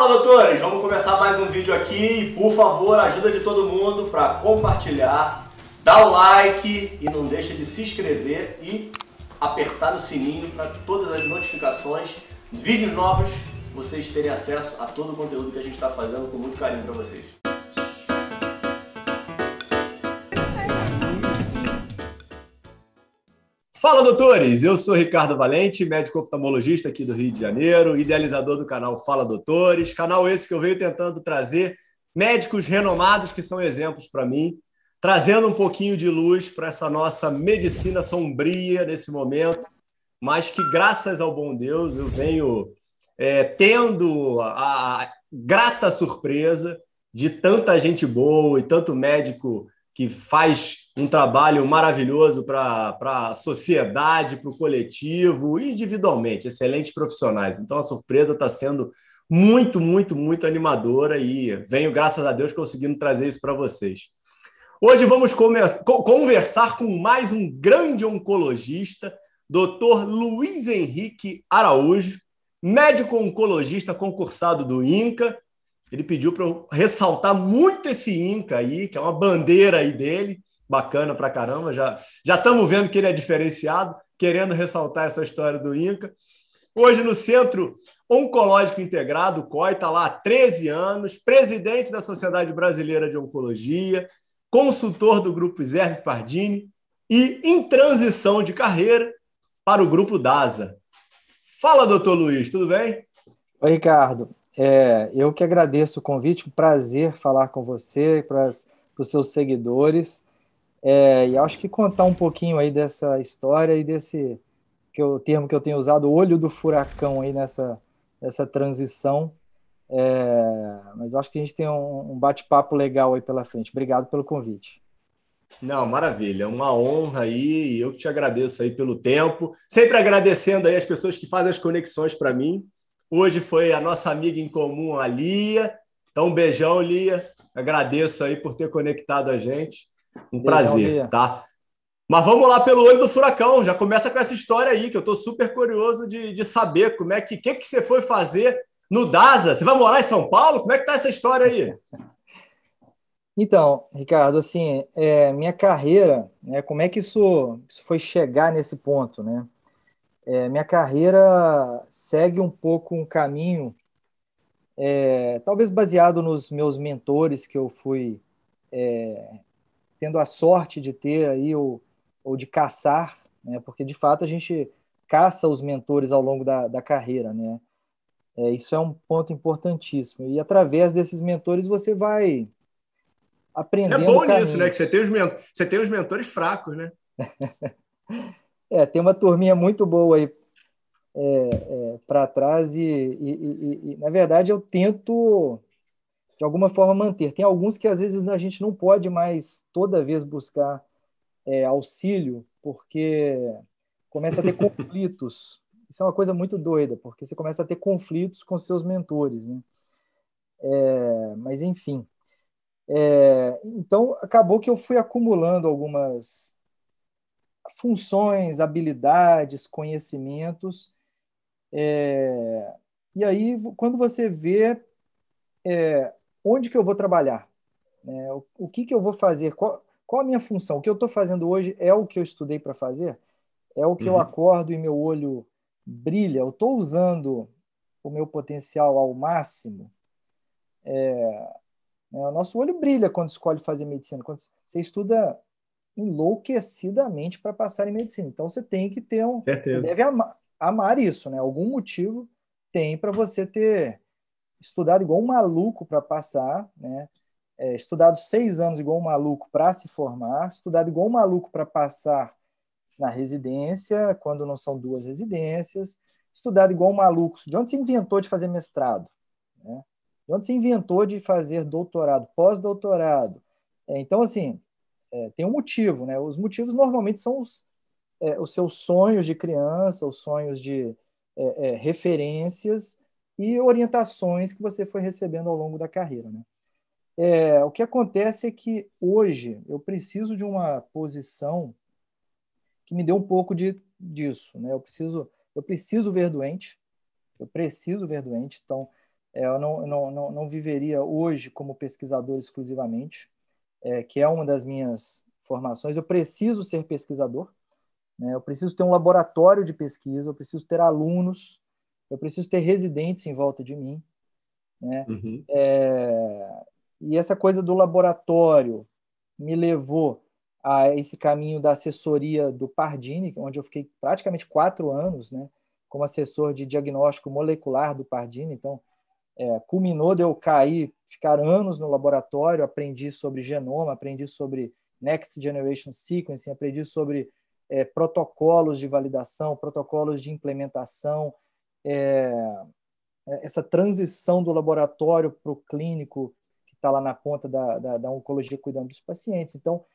Fala, doutores! Vamos começar mais um vídeo aqui. Por favor, ajuda de todo mundo para compartilhar, dar o like e não deixa de se inscrever e apertar no sininho para todas as notificações, vídeos novos, vocês terem acesso a todo o conteúdo que a gente está fazendo com muito carinho para vocês. Fala, doutores! Eu sou Ricardo Valente, médico oftalmologista aqui do Rio de Janeiro, idealizador do canal Fala Doutores, canal esse que eu venho tentando trazer médicos renomados que são exemplos para mim, trazendo um pouquinho de luz para essa nossa medicina sombria nesse momento, mas que, graças ao bom Deus, eu venho tendo a grata surpresa de tanta gente boa e tanto médico que faz um trabalho maravilhoso para a sociedade, para o coletivo e individualmente, excelentes profissionais. Então, a surpresa está sendo muito, muito, muito animadora e venho, graças a Deus, conseguindo trazer isso para vocês. Hoje vamos conversar com mais um grande oncologista, Dr. Luiz Henrique Araújo, médico oncologista concursado do INCA. Ele pediu para eu ressaltar muito esse INCA aí, que é uma bandeira aí dele, bacana pra caramba. Já estamos vendo que ele é diferenciado, querendo ressaltar essa história do INCA. Hoje no Centro Oncológico Integrado, o COI, está lá há 13 anos, presidente da Sociedade Brasileira de Oncologia, consultor do Grupo Zerbe Pardini e em transição de carreira para o Grupo DASA. Fala, doutor Luiz, tudo bem? Oi, Ricardo. Eu que agradeço o convite, um prazer falar com você, para os seus seguidores. E acho que contar um pouquinho aí dessa história e desse o termo que eu tenho usado, olho do furacão aí nessa transição. Mas acho que a gente tem um bate-papo legal aí pela frente. Obrigado pelo convite. Não, maravilha, é uma honra aí, e eu que te agradeço aí pelo tempo, sempre agradecendo aí as pessoas que fazem as conexões para mim. Hoje foi a nossa amiga em comum, a Lia, então um beijão, Lia, agradeço aí por ter conectado a gente, um Beijão, prazer, Lia. tá? Mas vamos lá pelo olho do furacão, já começa com essa história aí, que eu estou super curioso de saber como é que você foi fazer no DASA, você vai morar em São Paulo? Como é que tá essa história aí? Então, Ricardo, assim, minha carreira, né, como é que isso foi chegar nesse ponto, né? Minha carreira segue um pouco um caminho, talvez baseado nos meus mentores que eu fui tendo a sorte de ter aí, ou de caçar, né? Porque, de fato, a gente caça os mentores ao longo da carreira, né? Isso é um ponto importantíssimo. E, através desses mentores, você vai Você é aprendendo bom nisso, né? Que caminhos. você tem os mentores fracos, né? Tem uma turminha muito boa aí para trás na verdade, eu tento, de alguma forma, manter. Tem alguns que, às vezes, a gente não pode mais toda vez buscar auxílio, porque começa a ter conflitos. Isso é uma coisa muito doida, porque você começa a ter conflitos com seus mentores, né? Mas, enfim. Então, acabou que eu fui acumulando algumas funções, habilidades, conhecimentos. E aí, quando você vê onde que eu vou trabalhar, né? O que eu vou fazer, qual a minha função, o que eu estou fazendo hoje é o que eu estudei para fazer, é o que eu Uhum. acordo e meu olho brilha, eu estou usando o meu potencial ao máximo, né? O nosso olho brilha quando escolhe fazer medicina, quando você estuda enlouquecidamente para passar em medicina. Então você tem que ter você Certeza. deve amar isso, né? Algum motivo tem para você ter estudado igual um maluco para passar, né? Estudado 6 anos igual um maluco para se formar, estudado igual um maluco para passar na residência, quando não são duas residências, estudado igual um maluco. De onde se inventou de fazer mestrado, né? De onde se inventou de fazer doutorado, pós-doutorado? Então, assim, tem um motivo, né? Os motivos normalmente são os seus sonhos de criança, os sonhos de referências e orientações que você foi recebendo ao longo da carreira, né? O que acontece é que hoje eu preciso de uma posição que me dê um pouco disso, né? Eu preciso ver doente, eu preciso ver doente, então Eu não viveria hoje como pesquisador exclusivamente, que é uma das minhas formações. Eu preciso ser pesquisador, né? Eu preciso ter um laboratório de pesquisa, eu preciso ter alunos, eu preciso ter residentes em volta de mim, né? Uhum. E essa coisa do laboratório me levou a esse caminho da assessoria do Pardini, onde eu fiquei praticamente 4 anos, né, como assessor de diagnóstico molecular do Pardini. Então, culminou de eu cair, ficar anos no laboratório, aprendi sobre genoma, aprendi sobre Next Generation Sequencing, aprendi sobre protocolos de validação, protocolos de implementação, essa transição do laboratório para o clínico, que está lá na ponta da oncologia cuidando dos pacientes. Então,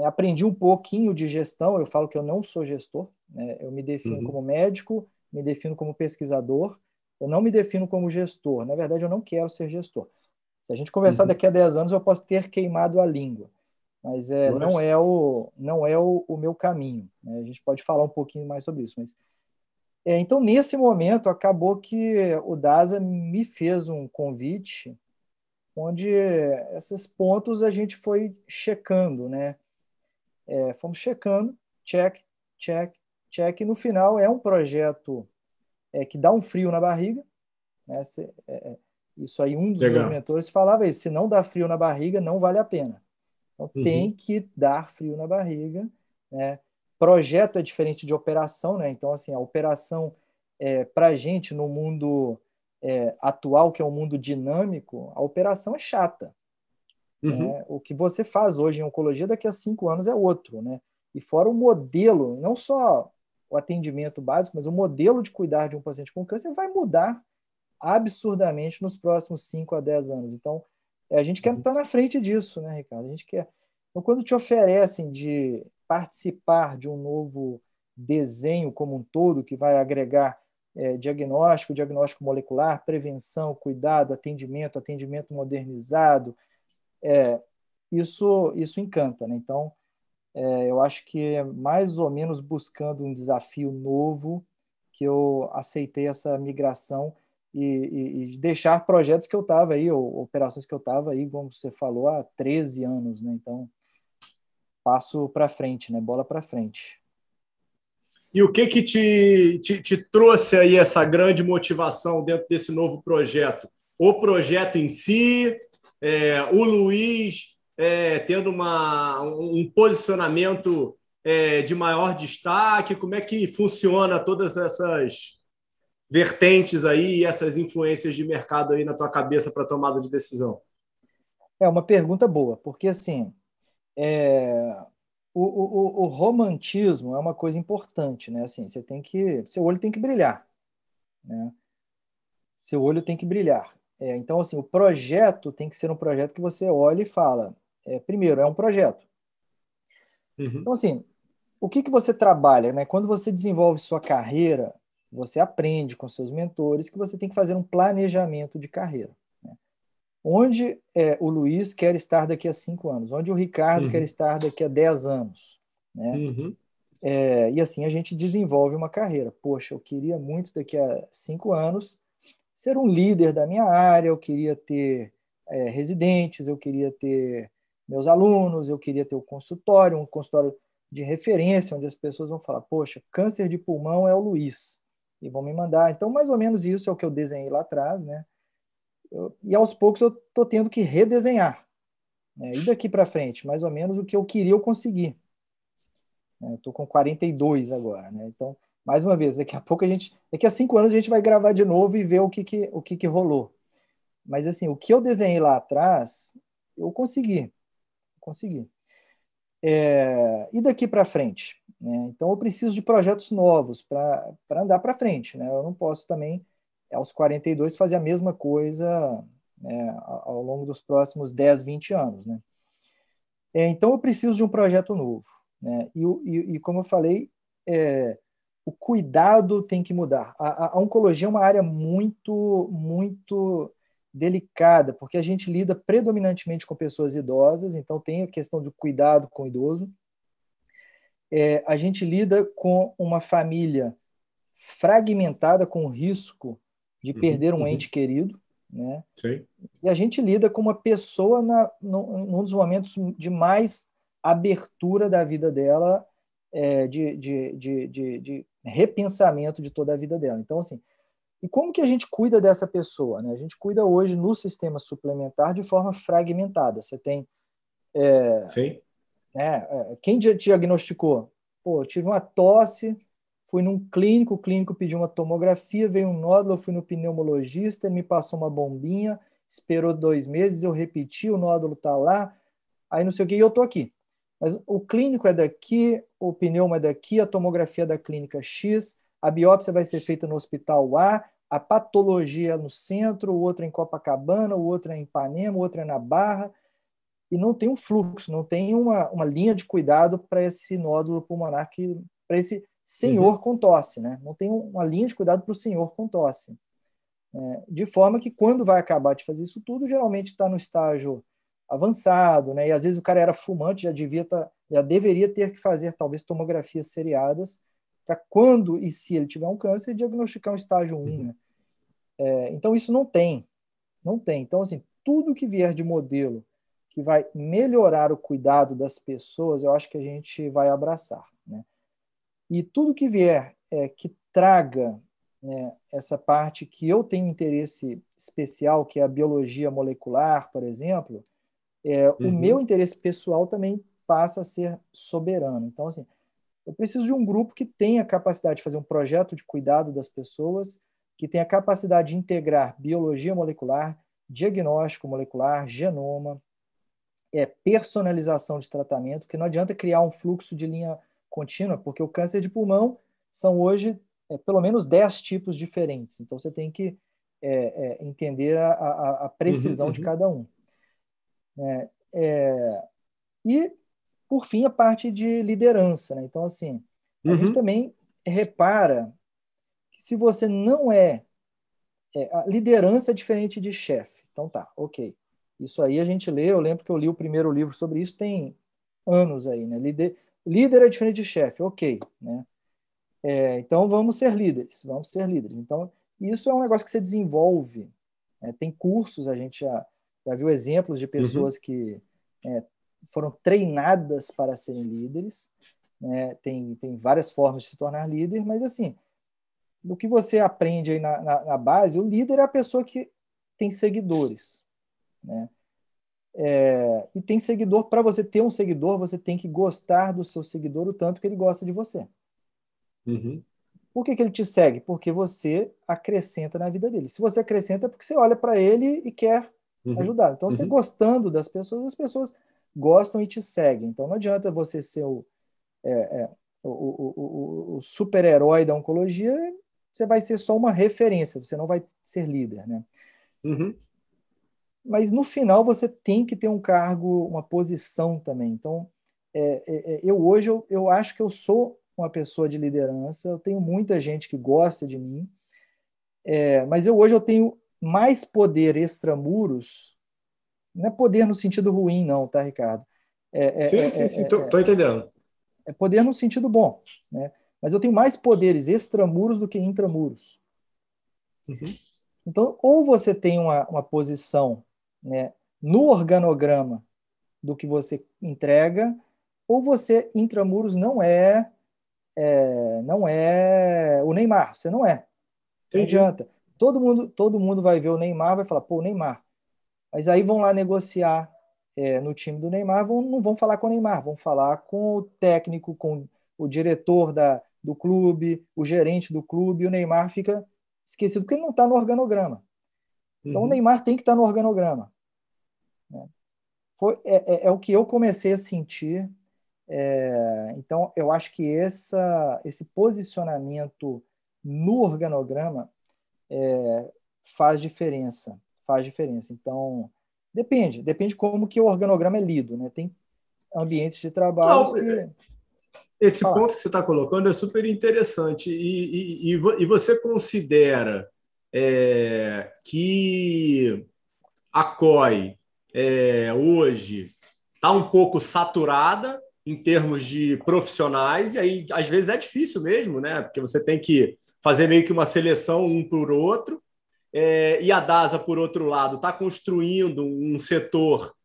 aprendi um pouquinho de gestão. Eu falo que eu não sou gestor, né? Eu me defino como médico, me defino como pesquisador, eu não me defino como gestor. Na verdade, eu não quero ser gestor. Se a gente conversar Uhum. daqui a 10 anos, eu posso ter queimado a língua, mas Mas, não é o meu caminho, né? A gente pode falar um pouquinho mais sobre isso, mas então, nesse momento, acabou que o DASA me fez um convite onde esses pontos a gente foi checando, né? Fomos checando, check, check, check, e no final é um projeto que dá um frio na barriga, né? Isso aí, um dos meus legal. mentores falava isso: se não dá frio na barriga, não vale a pena. Então, tem Uhum. que dar frio na barriga, né? Projeto é diferente de operação, né? Então, assim, a operação, para a gente, no mundo atual, que é um mundo dinâmico, a operação é chata, Uhum. né? O que você faz hoje em oncologia, daqui a 5 anos é outro, né? E fora o modelo, não só o atendimento básico, mas o modelo de cuidar de um paciente com câncer vai mudar absurdamente nos próximos 5 a 10 anos. Então, a gente quer Uhum. estar na frente disso, né, Ricardo? A gente quer. Então, quando te oferecem de participar de um novo desenho como um todo, que vai agregar diagnóstico, diagnóstico molecular, prevenção, cuidado, atendimento modernizado, isso encanta, né? Então, eu acho que é mais ou menos buscando um desafio novo que eu aceitei essa migração e deixar projetos que eu estava aí, ou operações que eu estava aí, como você falou, há 13 anos, né? Então, passo para frente, né? Bola para frente. E o que que te trouxe aí essa grande motivação dentro desse novo projeto? O projeto em si, o Luiz tendo um posicionamento de maior destaque, como é que funciona todas essas vertentes aí, essas influências de mercado aí na tua cabeça para tomada de decisão? É uma pergunta boa, porque assim, é, o romantismo é uma coisa importante, né? Assim, seu olho tem que brilhar, né? Seu olho tem que brilhar. Então, assim, o projeto tem que ser um projeto que você olha e fala, primeiro, é um projeto. Uhum. Então, assim, o que você trabalha, né? Quando você desenvolve sua carreira, você aprende com seus mentores que você tem que fazer um planejamento de carreira, né? Onde o Luiz quer estar daqui a 5 anos? Onde o Ricardo quer Uhum. estar daqui a 10 anos, né? Uhum. E assim a gente desenvolve uma carreira. Poxa, eu queria muito daqui a 5 anos ser um líder da minha área, eu queria ter residentes, eu queria ter meus alunos, eu queria ter um consultório de referência, onde as pessoas vão falar, poxa, câncer de pulmão é o Luiz, e vão me mandar. Então, mais ou menos isso é o que eu desenhei lá atrás, né? E aos poucos eu estou tendo que redesenhar, né? E daqui para frente, mais ou menos o que eu queria eu consegui, né? Estou com 42 agora, né? Então, mais uma vez, daqui a 5 anos a gente vai gravar de novo e ver o que rolou. Mas assim, o que eu desenhei lá atrás, eu consegui. E daqui para frente, né? Então eu preciso de projetos novos para andar para frente, né? Eu não posso também, aos 42, fazer a mesma coisa, né, ao longo dos próximos 10, 20 anos, né? Então eu preciso de um projeto novo, né? E como eu falei, o cuidado tem que mudar. A oncologia é uma área muito, muito delicada, porque a gente lida predominantemente com pessoas idosas, então tem a questão do cuidado com o idoso. A gente lida com uma família fragmentada, com risco de perder um ente querido, né? Sim. E a gente lida com uma pessoa num dos momentos de mais abertura da vida dela, de repensamento de toda a vida dela. Então, assim, e como que a gente cuida dessa pessoa, né? A gente cuida hoje no sistema suplementar de forma fragmentada. Você tem, Sim. né, quem diagnosticou? Pô, eu tive uma tosse, fui num clínico, o clínico pediu uma tomografia, veio um nódulo, eu fui no pneumologista, me passou uma bombinha, esperou 2 meses, eu repeti, o nódulo está lá, aí não sei o que, e eu estou aqui. Mas o clínico é daqui, o pneuma é daqui, a tomografia é da clínica X, a biópsia vai ser feita no hospital A patologia é no centro, o outro é em Copacabana, o outro é em Ipanema, o outro é na Barra, e não tem um fluxo, não tem uma linha de cuidado para esse nódulo pulmonar, para esse senhor com tosse, né? Não tem uma linha de cuidado para o senhor com tosse. De forma que, quando vai acabar de fazer isso tudo, geralmente está no estágio avançado, né? E às vezes o cara era fumante, já deveria ter que fazer talvez tomografias seriadas para quando e se ele tiver um câncer, diagnosticar um estágio 1, né? Então isso não tem. Então, assim, tudo que vier de modelo que vai melhorar o cuidado das pessoas, eu acho que a gente vai abraçar, né? E tudo que vier que traga, né, essa parte que eu tenho interesse especial, que é a biologia molecular, por exemplo, o meu interesse pessoal também passa a ser soberano. Então, assim, eu preciso de um grupo que tenha capacidade de fazer um projeto de cuidado das pessoas, que tenha capacidade de integrar biologia molecular, diagnóstico molecular, genoma, personalização de tratamento, que não adianta criar um fluxo de linha contínua, porque o câncer de pulmão são hoje pelo menos 10 tipos diferentes. Então, você tem que entender a precisão de cada um. E, por fim, a parte de liderança, né? Então, assim, a gente também repara que se você não a liderança é diferente de chefe. Então, tá, ok. Isso aí a gente lê, eu lembro que eu li o primeiro livro sobre isso, tem anos aí, né? Líder é diferente de chefe, ok, né? Então, vamos ser líderes. Então, isso é um negócio que você desenvolve, né? Tem cursos, a gente já viu exemplos de pessoas que foram treinadas para serem líderes, né? Tem várias formas de se tornar líder, mas assim, do que você aprende aí na base, o líder é a pessoa que tem seguidores, né? E tem seguidor, para você ter um seguidor, você tem que gostar do seu seguidor o tanto que ele gosta de você. Por que ele te segue? Porque você acrescenta na vida dele. Se você acrescenta, é porque você olha para ele e quer ajudar. Então, você gostando das pessoas, as pessoas gostam e te seguem. Então, não adianta você ser o super-herói da oncologia, você vai ser só uma referência, você não vai ser líder, né? Mas no final você tem que ter um cargo, uma posição também. Então, hoje eu acho que eu sou uma pessoa de liderança, eu tenho muita gente que gosta de mim, mas hoje eu tenho mais poder extramuros, não é poder no sentido ruim, não, tá, Ricardo? Sim, tô entendendo. É poder no sentido bom, né? Mas eu tenho mais poderes extramuros do que intramuros. Então, ou você tem uma posição, né, no organograma do que você entrega, ou você, intramuros, não é o Neymar, você não é. Não adianta. Todo mundo vai ver o Neymar, vai falar, pô, o Neymar. Mas aí vão lá negociar no time do Neymar, não vão falar com o Neymar, vão falar com o técnico, com o diretor do clube, o gerente do clube, e o Neymar fica esquecido porque ele não está no organograma. Então, o Neymar tem que estar no organograma, né? É o que eu comecei a sentir. Então, eu acho que esse posicionamento no organograma faz diferença. Então, depende como que o organograma é lido, né? Tem ambientes de trabalho que... Esse ponto que você está colocando é super interessante. E você considera que a COI hoje está um pouco saturada em termos de profissionais, e aí às vezes é difícil mesmo, né? Porque você tem que fazer meio que uma seleção um por outro. e a DASA, por outro lado, está construindo um setor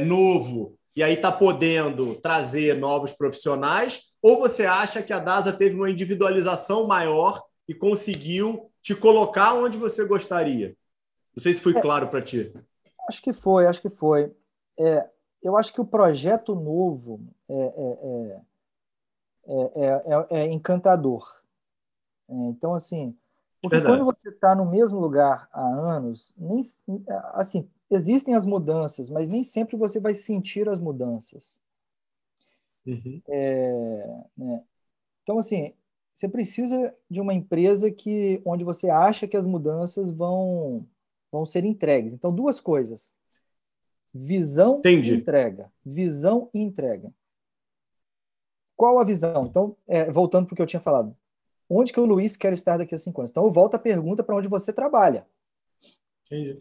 novo e aí está podendo trazer novos profissionais? Ou você acha que a DASA teve uma individualização maior e conseguiu te colocar onde você gostaria? Não sei se foi claro para ti. Acho que foi, acho que foi. Eu acho que o projeto novo é encantador. Então, assim, porque quando Verdade. você está no mesmo lugar há anos, nem, assim, existem as mudanças, mas nem sempre você vai sentir as mudanças. Uhum. Né? Então, assim, você precisa de uma empresa onde você acha que as mudanças vão ser entregues. Então, duas coisas: visão e Entendi. entrega. Visão e entrega. Qual a visão? Então, voltando para o que eu tinha falado. Onde que o Luiz quer estar daqui a 5 anos? Então, eu volto à pergunta para onde você trabalha. Entendi.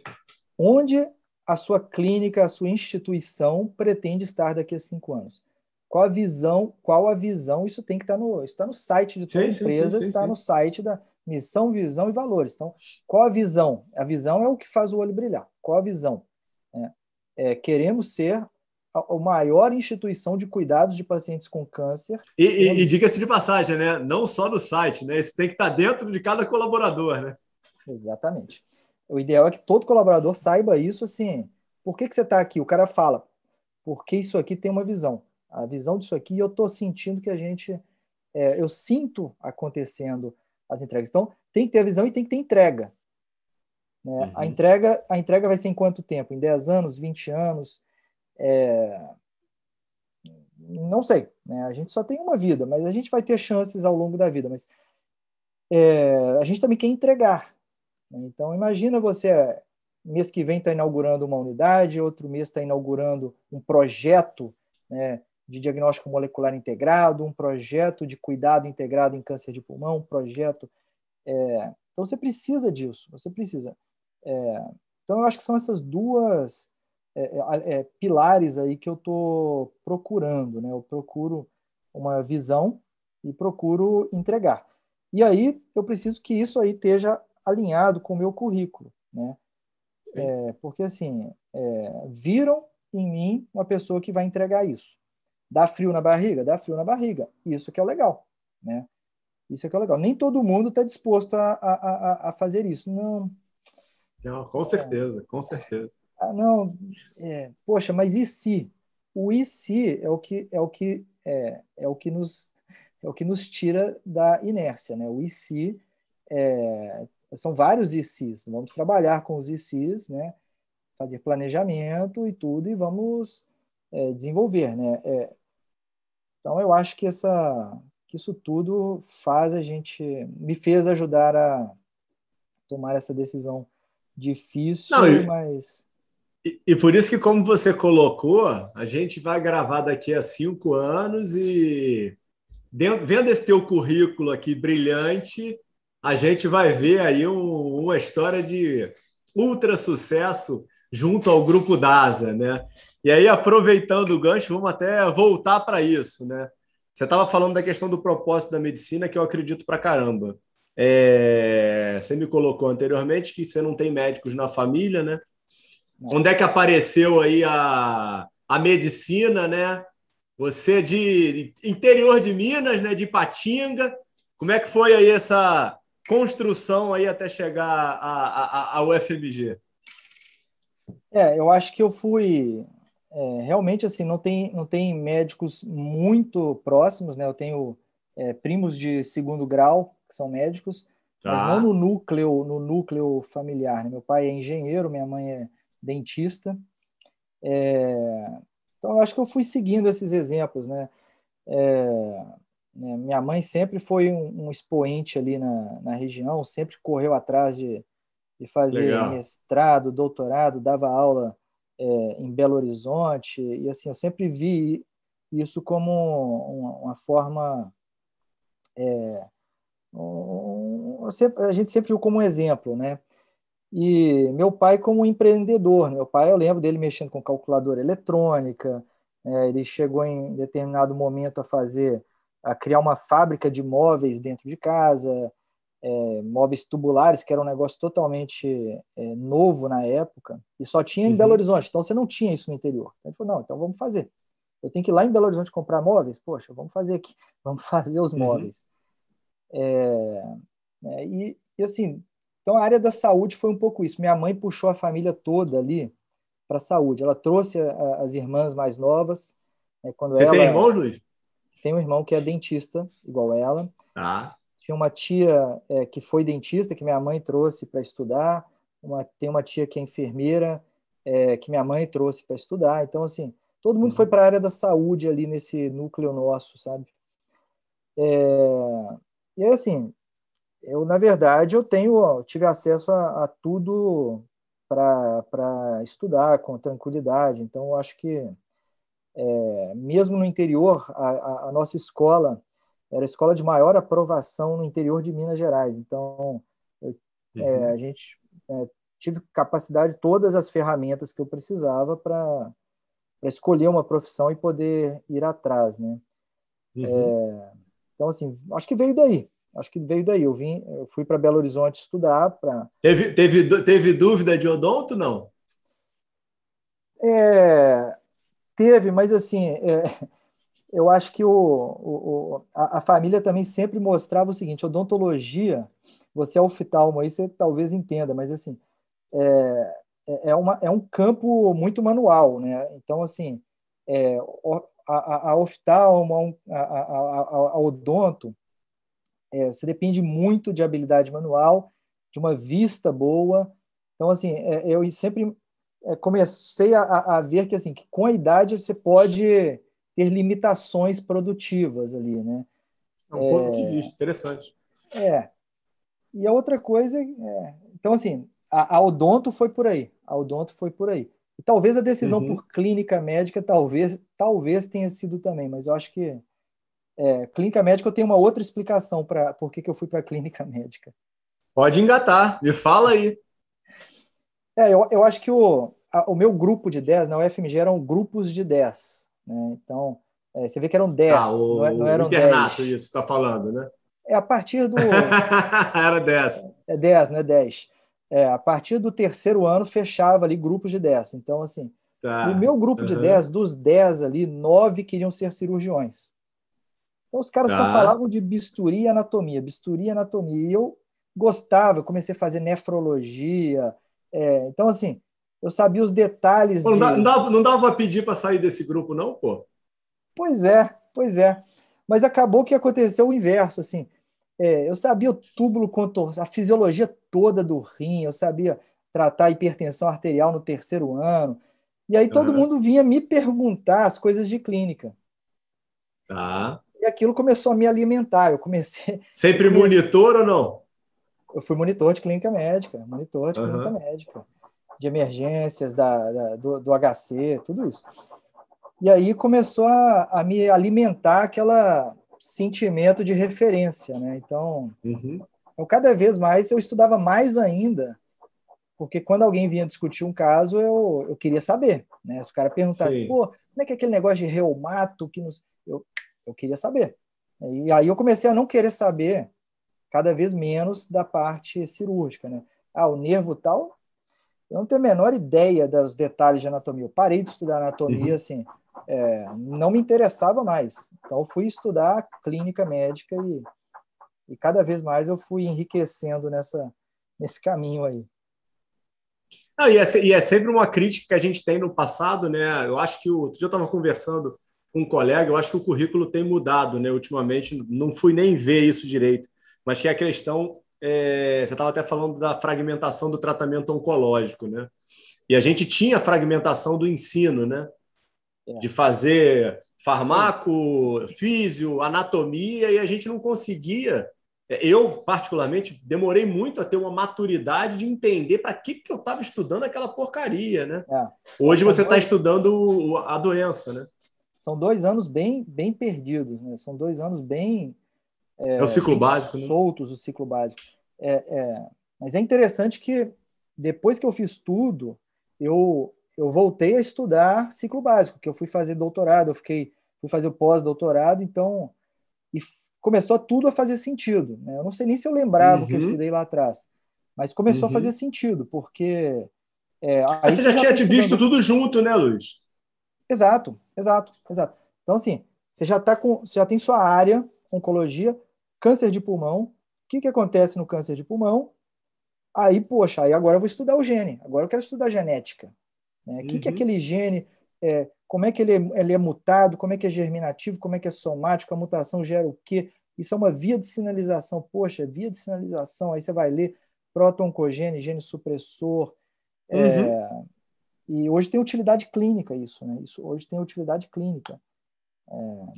Onde a sua clínica, a sua instituição pretende estar daqui a 5 anos? Qual a visão? Qual a visão? Isso tem que estar no site de toda Sim, sim, sim, empresa, sim, está no sim. site da missão, visão e valores. Então, qual a visão? A visão é o que faz o olho brilhar. Qual a visão? Queremos ser a maior instituição de cuidados de pacientes com câncer. E diga-se de passagem, né? Não só no site, né? Isso tem que estar dentro de cada colaborador, né? Exatamente. O ideal é que todo colaborador saiba isso, assim, por que você está aqui? O cara fala, porque isso aqui tem uma visão. A visão disso aqui, eu estou sentindo que eu sinto acontecendo as entregas. Então, tem que ter a visão e tem que ter entrega. Né? Uhum. A entrega vai ser em quanto tempo? Em 10 anos, 20 anos? Não sei. Né? A gente só tem uma vida, mas a gente vai ter chances ao longo da vida. Mas a gente também quer entregar. Né? Então, imagina você, mês que vem está inaugurando uma unidade, outro mês está inaugurando um projeto, né, de diagnóstico molecular integrado, um projeto de cuidado integrado em câncer de pulmão, um projeto. Então, você precisa disso, você precisa. Então, eu acho que são essas duas pilares aí que eu estou procurando. Né? Eu procuro uma visão e procuro entregar. E aí, eu preciso que isso aí esteja alinhado com o meu currículo, né? Porque, assim, viram em mim uma pessoa que vai entregar isso. Dá frio na barriga? Dá frio na barriga. Isso que é o legal, né? Isso que é o legal. Nem todo mundo está disposto a fazer isso. Não, Não, com certeza, com certeza. não, poxa, mas e se? O e se é o que nos tira da inércia, né? O e se são vários e se's. Vamos trabalhar com os e se's, né? Fazer planejamento e tudo e vamos desenvolver, né? Então eu acho que isso tudo me fez ajudar a tomar essa decisão Não, difícil, mas e por isso que, como você colocou, a gente vai gravar daqui a 5 anos e, vendo esse teu currículo aqui brilhante, a gente vai ver aí uma história de ultra sucesso junto ao Grupo DASA, né? E aí, aproveitando o gancho, vamos até voltar para isso, né? Você estava falando da questão do propósito da medicina, que eu acredito pra caramba. Você me colocou anteriormente que você não tem médicos na família, né? não. Onde é que apareceu aí a medicina, né? Você de interior de Minas, né? De Ipatinga. Como é que foi aí essa construção aí até chegar ao UFMG? Eu acho que eu fui realmente assim, não tem médicos muito próximos, né? Eu tenho primos de segundo grau que são médicos, mas não Tá, no núcleo familiar, né? Meu pai é engenheiro, minha mãe é dentista. Então eu acho que eu fui seguindo esses exemplos, né? Minha mãe sempre foi um expoente ali na região, sempre correu atrás de fazer legal. mestrado, doutorado, dava aula em Belo Horizonte, e assim, eu sempre vi isso como uma forma. A gente sempre viu como um exemplo, né? E meu pai como um empreendedor. Meu pai, eu lembro dele mexendo com calculadora eletrônica, ele chegou em determinado momento a criar uma fábrica de móveis dentro de casa. móveis tubulares, que era um negócio totalmente novo na época, e só tinha em Belo Uhum. Horizonte, então você não tinha isso no interior. Então ele falou, não, então vamos fazer. Eu tenho que ir lá em Belo Horizonte comprar móveis? Poxa, vamos fazer aqui, vamos fazer os Uhum. móveis. E assim, então a área da saúde foi um pouco isso. Minha mãe puxou a família toda ali para a saúde. Ela trouxe as irmãs mais novas, quando Você tem ela irmãos, Luiz? tem um irmão que é dentista, igual ela. Tá. Tinha uma tia que foi dentista, que minha mãe trouxe para estudar. Tem uma tia que é enfermeira, que minha mãe trouxe para estudar. Então, assim, todo mundo foi Uhum. para a área da saúde ali nesse núcleo nosso, sabe? E aí, assim, na verdade, eu tive acesso a tudo para estudar com tranquilidade. Então, eu acho que, mesmo no interior, a nossa escola era a escola de maior aprovação no interior de Minas Gerais. Então, a Uhum. gente tive capacidade, todas as ferramentas que eu precisava para escolher uma profissão e poder ir atrás, né? Uhum. Então, assim, acho que veio daí. Acho que veio daí. Eu fui para Belo Horizonte estudar para. Teve dúvida de odonto, não? Teve, mas assim, eu acho que a família também sempre mostrava o seguinte: odontologia, você é oftalmo, aí você talvez entenda, mas assim, é um campo muito manual, né? Então, assim, a oftalmo, a odonto, você depende muito de habilidade manual, de uma vista boa. Então, assim, eu sempre comecei a ver que, assim, que com a idade você pode ter limitações produtivas ali, né? É um ponto de vista interessante. É. E a outra coisa, então, assim, a odonto foi por aí. A odonto foi por aí. E talvez a decisão Uhum. por clínica médica, talvez tenha sido também, mas eu acho que clínica médica eu tenho uma outra explicação para por que eu fui para a clínica médica. Pode engatar, me fala aí. Eu acho que o meu grupo de 10 na UFMG eram grupos de 10, né? Então, você vê que eram Ah, 10, não o eram internato, 10. isso, está falando, né? A partir do Era 10. 10, né? 10. A partir do terceiro ano fechava ali grupos de 10. Então, assim, no Tá. meu grupo de Uhum. 10, dos 10 ali, 9 queriam ser cirurgiões. Então, os caras só Tá. falavam de bisturi e anatomia, bisturi e anatomia. E eu gostava, eu comecei a fazer nefrologia. Então, assim, eu sabia os detalhes Pô, não dá, de. não dava para pedir para sair desse grupo, não, pô? Pois é, pois é. Mas acabou que aconteceu o inverso, assim. Eu sabia o túbulo contorcional, a fisiologia toda do rim, eu sabia tratar a hipertensão arterial no terceiro ano. E aí todo Uhum. mundo vinha me perguntar as coisas de clínica. Tá. E aquilo começou a me alimentar. Eu Sempre comecei, monitor ou não? eu fui monitor de clínica Uhum. médica, de emergências do HC, tudo isso. E aí começou a me alimentar aquele sentimento de referência, né? Uhum. Então, cada vez mais eu estudava mais ainda, porque quando alguém vinha discutir um caso, eu queria saber, né? Se o cara perguntasse, Sim. pô, como é que é aquele negócio de reumato que nos... eu queria saber. E aí eu comecei a não querer saber cada vez menos da parte cirúrgica, né? O nervo tal, eu não tenho a menor ideia dos detalhes de anatomia. Eu parei de estudar anatomia, Uhum. assim, não me interessava mais. Então, eu fui estudar clínica médica e cada vez mais eu fui enriquecendo nesse caminho aí. Ah, e é sempre uma crítica que a gente tem no passado, né? Eu acho que outro dia eu estava conversando com um colega, eu acho que o currículo tem mudado, né? Ultimamente, não fui nem ver isso direito, mas que é a questão, você estava até falando da fragmentação do tratamento oncológico, né? E a gente tinha fragmentação do ensino, né? É, De fazer isso aí. farmaco, físio, anatomia, e a gente não conseguia. Eu, particularmente, demorei muito a ter uma maturidade de entender para que eu estava estudando aquela porcaria, né? É. Não, Hoje você está estudando a doença, né? são 2 anos bem, bem perdidos, né? São 2 anos É o ciclo bem básico, né? soltos o ciclo básico. Mas é interessante que depois que eu fiz tudo, eu voltei a estudar ciclo básico, que eu fui fazer doutorado, fui fazer o pós-doutorado, então, e começou tudo a fazer sentido, né? Eu não sei nem se eu lembrava o que eu estudei lá atrás, mas começou a fazer sentido, porque aí Você já você já tinha está te visto estudando. tudo junto, né, Luiz? Exato, exato, exato. Então, assim, você já tem sua área, oncologia, câncer de pulmão. O que que acontece no câncer de pulmão? Aí, poxa, aí agora eu vou estudar o gene, agora eu quero estudar genética, né? O que que é Uhum. aquele gene, como é que ele é mutado, como é que é germinativo, como é que é somático, a mutação gera o quê? Isso é uma via de sinalização. Poxa, via de sinalização, aí você vai ler proto-oncogene, gene supressor, Uhum. e hoje tem utilidade clínica isso, né? Isso hoje tem utilidade clínica.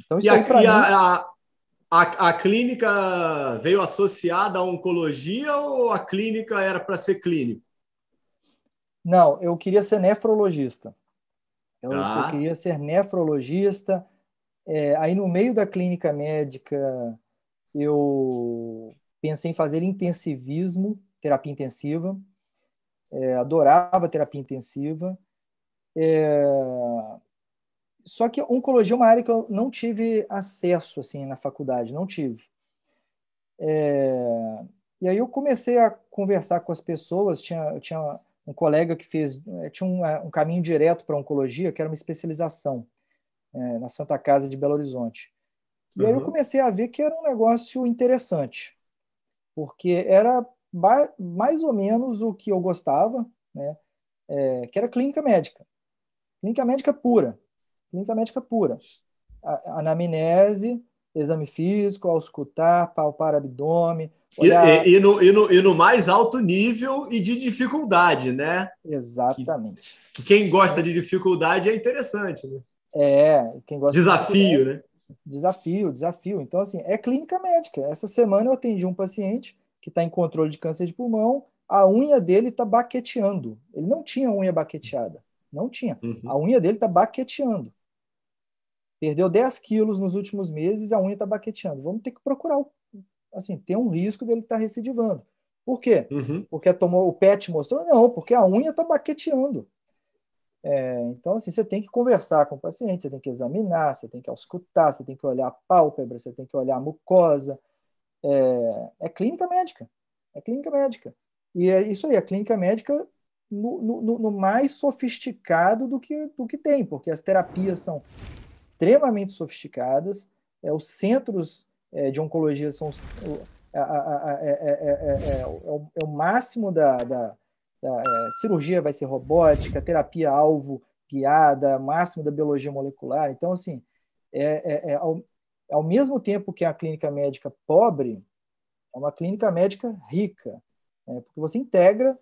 Então, E, isso aí, a, para e mim, a clínica veio associada à oncologia ou a clínica era para ser clínico? não, eu queria ser nefrologista. Eu Tá. queria ser nefrologista. Aí, no meio da clínica médica, eu pensei em fazer intensivismo, terapia intensiva. Adorava terapia intensiva. Só que oncologia é uma área que eu não tive acesso assim na faculdade, não tive. E aí eu comecei a conversar com as pessoas. Tinha um colega que tinha um caminho direto para oncologia, que era uma especialização, na Santa Casa de Belo Horizonte. E aí eu Uhum. comecei a ver que era um negócio interessante, porque era mais ou menos o que eu gostava, né? Que era clínica médica. Clínica médica pura. Clínica médica pura. Anamnese, exame físico, auscultar, palpar abdômen, E, olhar. e no mais alto nível e de dificuldade, né? Que, Exatamente. que quem gosta de dificuldade é interessante, né? Quem gosta de dificuldade, Desafio, né? desafio, desafio. Então, assim, é clínica médica. Essa semana eu atendi um paciente que está em controle de câncer de pulmão, a unha dele está baqueteando. Ele não tinha unha baqueteada. Não tinha. A Uhum. unha dele está baqueteando. Perdeu 10 quilos nos últimos meses, a unha está baqueteando. Vamos ter que procurar, assim, tem um risco dele estar recidivando. Por quê? Uhum. Porque o PET mostrou? Não, porque a unha está baqueteando. Então, assim, você tem que conversar com o paciente, você tem que examinar, você tem que auscultar, você tem que olhar a pálpebra, você tem que olhar a mucosa. É clínica médica. É clínica médica. E é isso aí, a clínica médica no mais sofisticado do que tem, porque as terapias são extremamente sofisticadas, os centros de oncologia são é o máximo da cirurgia vai ser robótica, terapia alvo guiada, máximo da biologia molecular. Então, assim, ao mesmo tempo que a clínica médica pobre, é uma clínica médica rica, né? Porque você integra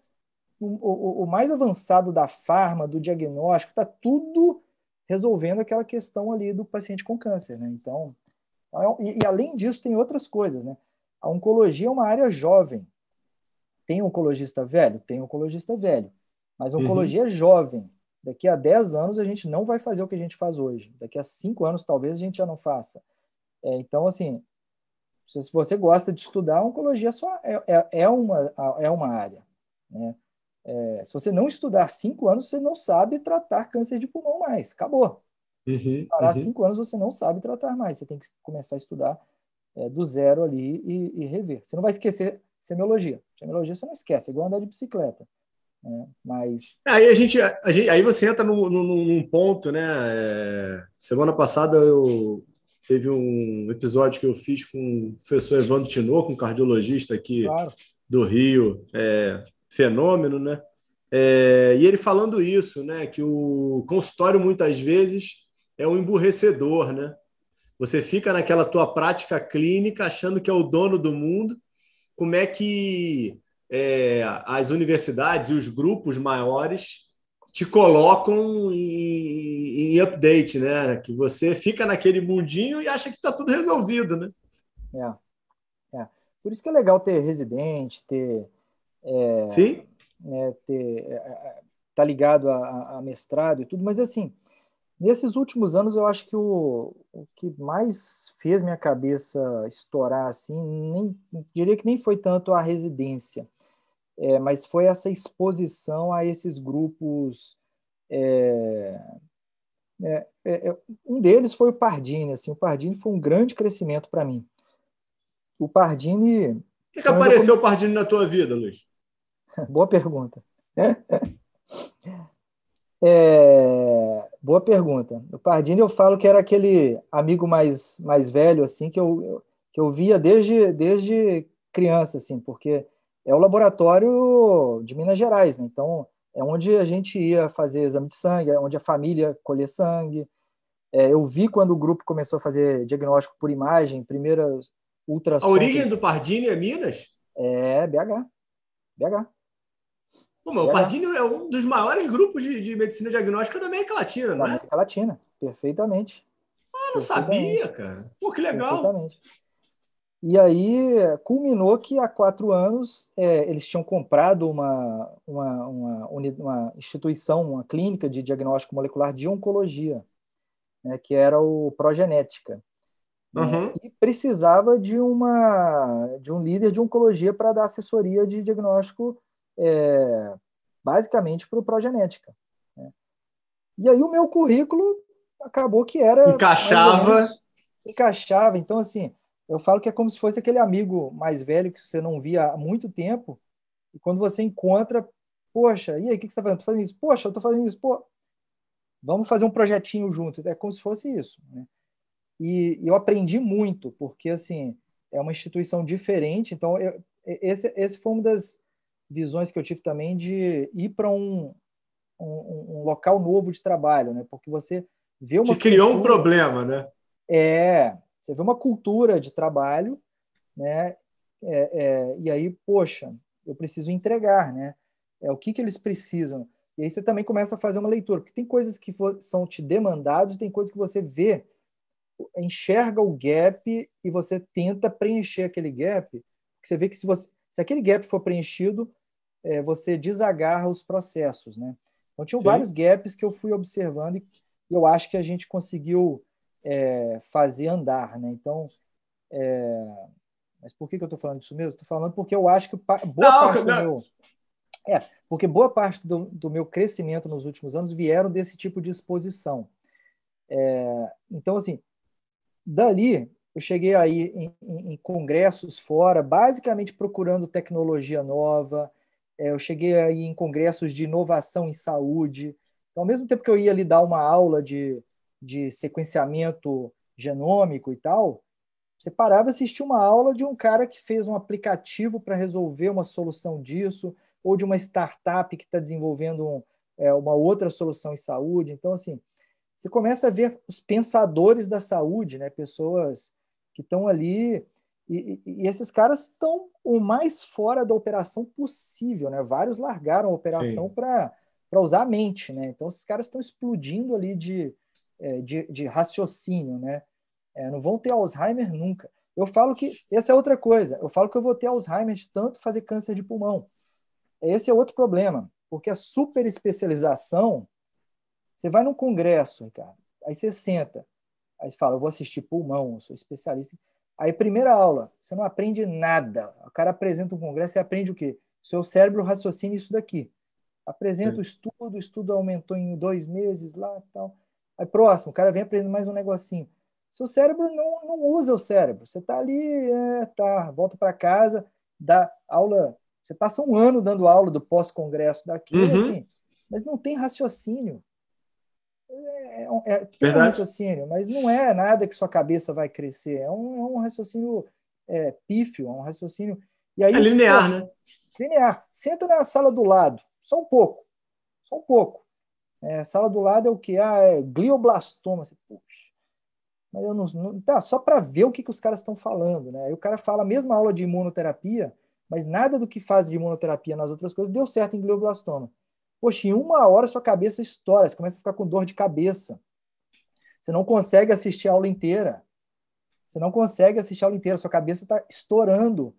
o mais avançado da farma, do diagnóstico, está tudo resolvendo aquela questão ali do paciente com câncer, né? Então, e além disso, tem outras coisas, né? A oncologia é uma área jovem. Tem oncologista velho? Tem oncologista velho. Mas Uhum. oncologia é jovem. Daqui a 10 anos a gente não vai fazer o que a gente faz hoje. Daqui a 5 anos talvez a gente já não faça. Então, assim, se você gosta de estudar, oncologia é uma área, né? Se você não estudar 5 anos, você não sabe tratar câncer de pulmão mais. Acabou. Se Uhum. parar Uhum. 5 anos, você não sabe tratar mais. Você tem que começar a estudar do zero ali e rever. Você não vai esquecer semiologia. Semiologia você não esquece, é igual andar de bicicleta, né? Mas, Aí aí você entra num ponto, né? Semana passada eu teve um episódio que eu fiz com o professor Evandro Tinoco, um cardiologista aqui claro, do Rio, fenômeno, né? E ele falando isso, né? Que o consultório muitas vezes é um emburrecedor, né? Você fica naquela tua prática clínica achando que é o dono do mundo. Como é que as universidades e os grupos maiores te colocam em update, né? Que você fica naquele mundinho e acha que está tudo resolvido, né? é. Por isso que é legal ter residente, Sim? tá ligado a mestrado e tudo, mas assim, nesses últimos anos eu acho que o que mais fez minha cabeça estourar assim, diria que nem foi tanto a residência, mas foi essa exposição a esses grupos. é, um deles foi o Pardini. Assim, o Pardini foi um grande crescimento para mim, O Pardini... Por que apareceu o Pardini na tua vida, Luiz? Boa pergunta. Boa pergunta. O Pardini, eu falo que era aquele amigo mais velho, assim, que eu via desde criança, assim, porque é o laboratório de Minas Gerais, né? Então, é onde a gente ia fazer exame de sangue, é onde a família colhia sangue. Eu vi quando o grupo começou a fazer diagnóstico por imagem, primeiras A origem ultrassons. do Pardini é Minas? BH. BH. Pô, mas o Pardini é um dos maiores grupos de medicina diagnóstica da América Latina, não é? Da América Latina, perfeitamente. Ah, não sabia, cara. Pô, que legal. Perfeitamente. E aí culminou que há 4 anos eles tinham comprado uma instituição, uma clínica de diagnóstico molecular de oncologia, né, que era o Progenética, né, Uhum. e precisava de um líder de oncologia para dar assessoria de diagnóstico, basicamente para o Progenética, né. E aí o meu currículo acabou que era mais ou Encaixava. menos, encaixava. Então, assim, eu falo que é como se fosse aquele amigo mais velho que você não via há muito tempo, e quando você encontra, poxa, e aí, o que você está fazendo? Estou fazendo isso. Poxa, eu estou fazendo isso. Pô, vamos fazer um projetinho junto. É como se fosse isso, né? E eu aprendi muito, porque, assim, é uma instituição diferente. Então, esse foi uma das visões que eu tive também de ir para um local novo de trabalho, né? Porque você vê Te uma criou um cultura, problema, né? você vê uma cultura de trabalho, né? E aí, poxa, eu preciso entregar, né? O que eles precisam. E aí você também começa a fazer uma leitura, porque tem coisas que são te demandados, tem coisas que você vê, enxerga o gap e você tenta preencher aquele gap, porque você vê que se aquele gap for preenchido, você desagarra os processos, né? Então, tinham vários Sim. gaps que eu fui observando e eu acho que a gente conseguiu fazer andar, né? Então, mas por que eu estou falando disso mesmo? Estou falando porque eu acho que boa Não, parte do não. meu... porque boa parte do meu crescimento nos últimos anos vieram desse tipo de exposição. Então, assim, dali eu cheguei aí em congressos fora, basicamente procurando tecnologia nova. Eu cheguei aí em congressos de inovação em saúde. Então, ao mesmo tempo que eu ia ali dar uma aula de sequenciamento genômico e tal, você parava e assistia uma aula de um cara que fez um aplicativo para resolver uma solução disso, ou de uma startup que está desenvolvendo uma outra solução em saúde. Então, assim, você começa a ver os pensadores da saúde, né? Pessoas que estão ali, e esses caras estão o mais fora da operação possível, né? Vários largaram a operação Sim. para usar a mente, né? Então, esses caras estão explodindo ali de raciocínio, né? Não vão ter Alzheimer nunca. Eu falo que, essa é outra coisa, eu falo que eu vou ter Alzheimer de tanto fazer câncer de pulmão. Esse é outro problema, porque a super especialização, você vai num congresso, Ricardo, aí você senta, aí você fala, eu vou assistir pulmão, eu sou especialista. Aí, primeira aula, você não aprende nada. O cara apresenta um congresso, você aprende o quê? Seu cérebro raciocina isso daqui. Apresenta o estudo aumentou em 2 meses lá e tal. Aí, próximo, o cara vem aprendendo mais um negocinho. Seu cérebro não usa o cérebro. Você está ali, volta para casa, dá aula. Você passa um ano dando aula do pós-congresso daquilo, Uhum. assim, mas não tem raciocínio. Tem um Verdade. raciocínio, mas não é nada que sua cabeça vai crescer. É um raciocínio pífio, é um raciocínio. E É aí, linear, poxa, né? linear. Senta na sala do lado, só um pouco, só um pouco. Sala do lado é o que? É glioblastoma. Você, puxa, mas eu não tá, só para ver o que os caras estão falando, né? Aí o cara fala a mesma aula de imunoterapia, mas nada do que faz de imunoterapia nas outras coisas deu certo em glioblastoma. Poxa, em 1 hora sua cabeça estoura, você começa a ficar com dor de cabeça. Você não consegue assistir a aula inteira. Você não consegue assistir a aula inteira, sua cabeça está estourando.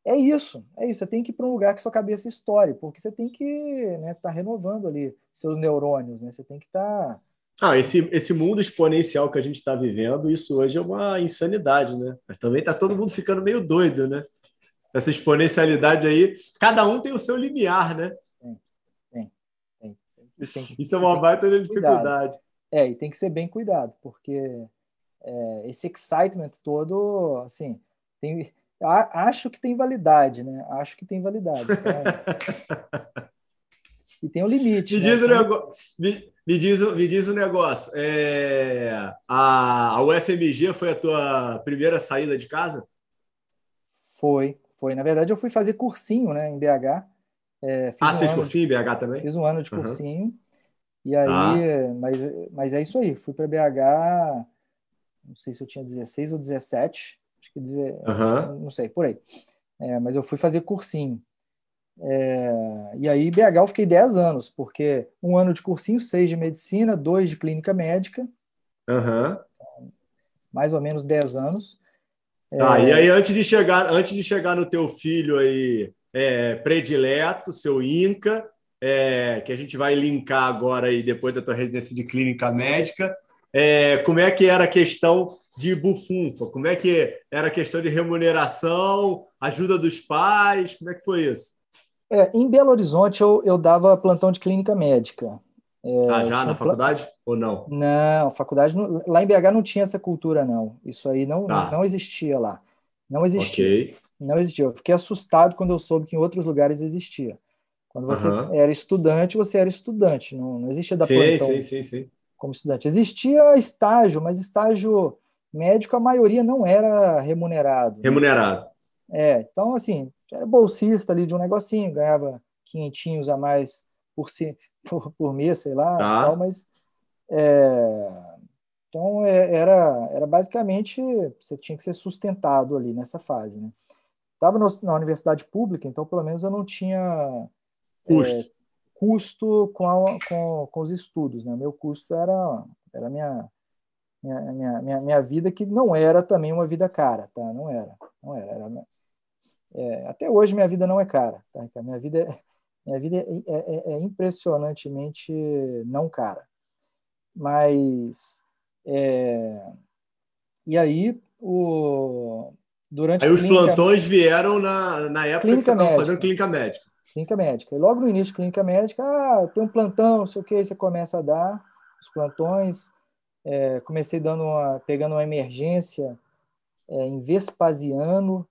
É isso, é isso. Você tem que ir para um lugar que sua cabeça estoure, porque você tem que, né, tá renovando ali seus neurônios, né? Você tem que estar. Ah, esse mundo exponencial que a gente está vivendo, isso hoje é uma insanidade, né? Mas também está todo mundo ficando meio doido, né? Essa exponencialidade aí, cada um tem o seu limiar, né? Tem, tem, tem. Isso é E uma tem que baita ter cuidado. dificuldade. E tem que ser bem cuidado, porque esse excitement todo, assim, Acho que tem validade, né? Acho que tem validade. Então, e tem um limite, Me né? diz o negócio. Me diz o negócio. A UFMG foi a tua primeira saída de casa? Foi. Na verdade, eu fui fazer cursinho, né, em BH. Ah, fez cursinho em BH também? Fiz um ano de Uhum. cursinho. E aí, Tá. mas é isso aí. Fui para BH, não sei se eu tinha 16 ou 17, acho que Aham. não sei, por aí. Mas eu fui fazer cursinho. E aí, em BH, eu fiquei 10 anos, porque um ano de cursinho, 6 de medicina, 2 de clínica médica, Aham. mais ou menos 10 anos. Tá, e aí antes de chegar no teu filho aí predileto, seu Inca, que a gente vai linkar agora aí depois da tua residência de clínica médica, como é que era a questão de bufunfa? Como é que era a questão de remuneração, ajuda dos pais? Como é que foi isso? Em Belo Horizonte, eu dava plantão de clínica médica. Ah, Eu já tinha na faculdade ou não? Não, faculdade, lá em BH não tinha essa cultura, não. Isso aí Tá, não existia lá. Não existia. ok. Não existia. Eu fiquei assustado quando eu soube que em outros lugares existia. Quando Aham. você era estudante. Não existia dar Sim, sim, plantão sim, sim. como estudante. Existia estágio, mas estágio médico, a maioria não era remunerado, né? Remunerado. Então, assim, era bolsista ali de um negocinho, ganhava quinhentinhos a mais por mês, sei lá, tal, Tá. mas é, então era basicamente você tinha que ser sustentado ali nessa fase, né? Estava na universidade pública, então pelo menos eu não tinha Custo. custo com os estudos, né? O meu custo era minha vida, que não era também uma vida cara, tá? Não era. Até hoje minha vida não é cara, tá? Minha vida é impressionantemente não cara. Mas é, e aí durante Aí os plantões vieram na época que você clínica estava fazendo médica, clínica médica. clínica médica. E logo no início de clínica médica, tem um plantão, não sei o que, aí você começa a dar os plantões. Comecei pegando uma emergência em Vespasiano,